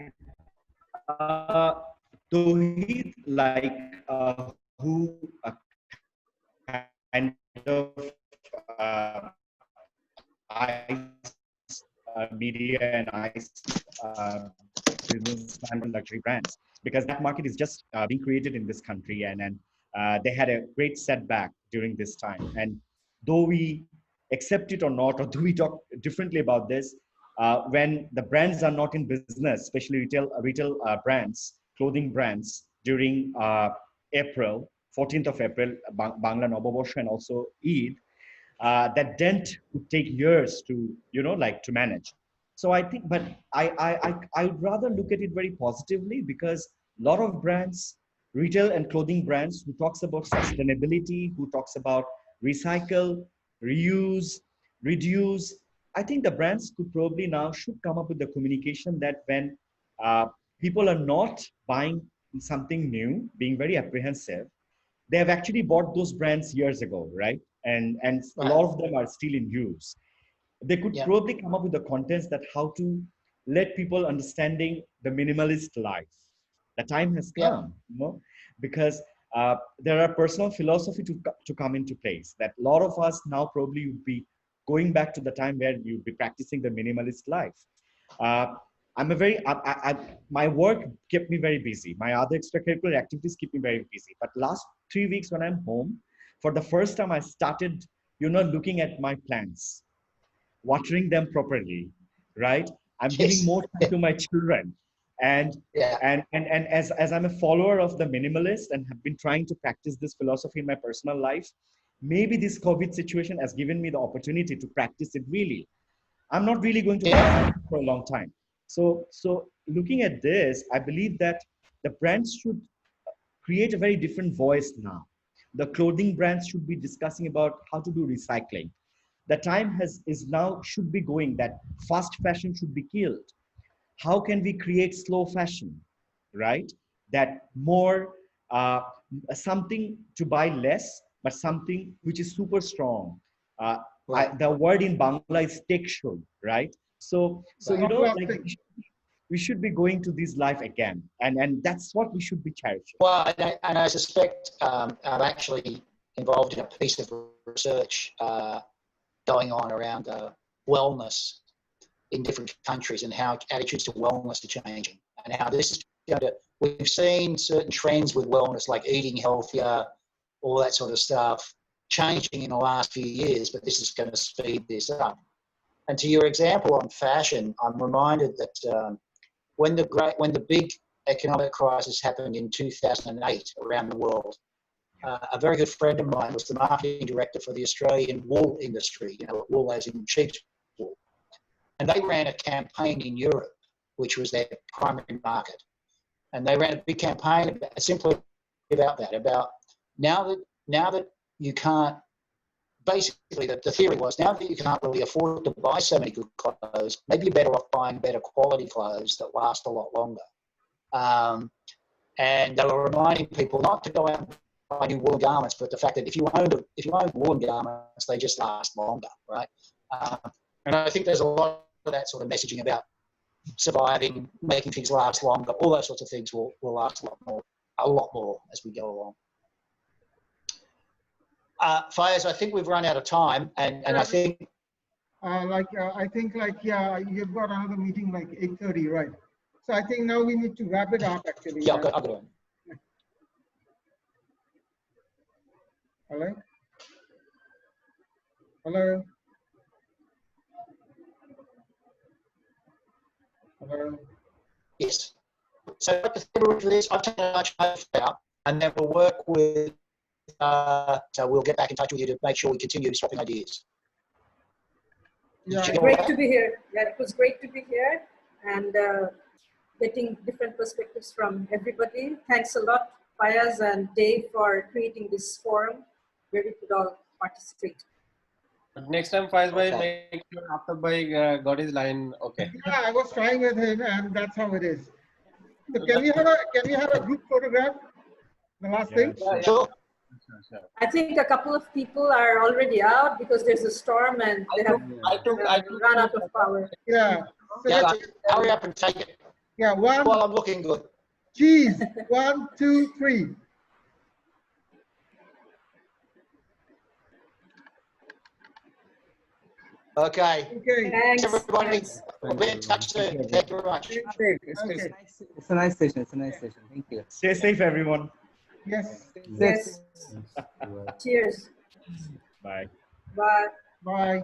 Tauheed, like who kind of media and business and luxury brands, because that market is just being created in this country, and they had a great setback during this time. And though we accept it or not, or do we talk differently about this, when the brands are not in business, especially retail brands, clothing brands, during April, 14th of April, Bangla Noboborsho and also Eid, that dent would take years to, to manage. So I think, but I would rather look at it very positively, because a lot of brands, retail and clothing brands, who talks about sustainability, who talks about recycle, reuse, reduce. I think the brands could probably now should come up with the communication that when people are not buying something new, being very apprehensive, they have actually bought those brands years ago, right? And a lot of them are still in use. They could probably come up with the contents that how to let people understanding the minimalist life. The time has come, because there are personal philosophy to come into place, that a lot of us now probably would be going back to the time where you'd be practicing the minimalist life. My work kept me very busy. My other extracurricular activities keep me very busy. But last 3 weeks when I'm home, for the first time I started, looking at my plants, watering them properly, right? I'm giving more time to my children. And as I'm a follower of the minimalist and have been trying to practice this philosophy in my personal life, maybe this COVID situation has given me the opportunity to practice it really. I'm not really going to for a long time. So looking at this, I believe that the brands should create a very different voice now. The clothing brands should be discussing about how to do recycling. The time should be going that fast fashion should be killed. How can we create slow fashion, right? That more something to buy less, but something which is super strong. The word in Bangla is tekshoy, right? So we should be going to this life again, and that's what we should be cherishing. Well, and I suspect I'm actually involved in a piece of research going on around wellness in different countries and how attitudes to wellness are changing, and how this is going to. We've seen certain trends with wellness, like eating healthier, all that sort of stuff, changing in the last few years, but this is going to speed this up. And to your example on fashion, I'm reminded that when the big economic crisis happened in 2008 around the world, a very good friend of mine was the marketing director for the Australian wool industry, wool as in sheep's wool. And they ran a campaign in Europe, which was their primary market. And they ran a big campaign simply about that, about now that you can't, basically the theory was, now that you can't really afford to buy so many good clothes, maybe you're better off buying better quality clothes that last a lot longer. And they were reminding people not to go out and buy new woolen garments, but the fact that if you own woolen garments, they just last longer, right? And I think there's a lot of that sort of messaging about surviving, making things last longer. All those sorts of things will last a lot more as we go along. Faiyaz, I think we've run out of time, and I think you've got another meeting like 8:30, right? So I think now we need to wrap it up actually. Yeah, I'll go on. Hello? Hello? Hello? Yes. So for this, I've taken a much out, and then we'll work with. So we'll get back in touch with you to make sure we continue swapping ideas. Yeah. Great to be here. Yeah, it was great to be here and getting different perspectives from everybody. Thanks a lot, Faiyaz and Dave, for creating this forum where we could all participate. Next time, Faiyaz bhai, make sure after bhai got his line. Okay. Yeah, I was trying with him, and that's how it is. So can we have a group photograph? The last thing. Sure. I think a couple of people are already out because there's a storm and they have run out of power. Yeah. So yeah, hurry up and take it. Yeah, one. Well, I'm looking good. Cheese. 1, 2, 3. Okay. Okay. Thanks. Everybody, we'll be in touch soon. Thank you very much. Okay. It's a nice session. It's a nice session. Thank you. Stay safe, everyone. Yes. Yes. Cheers. Bye. Bye. Bye.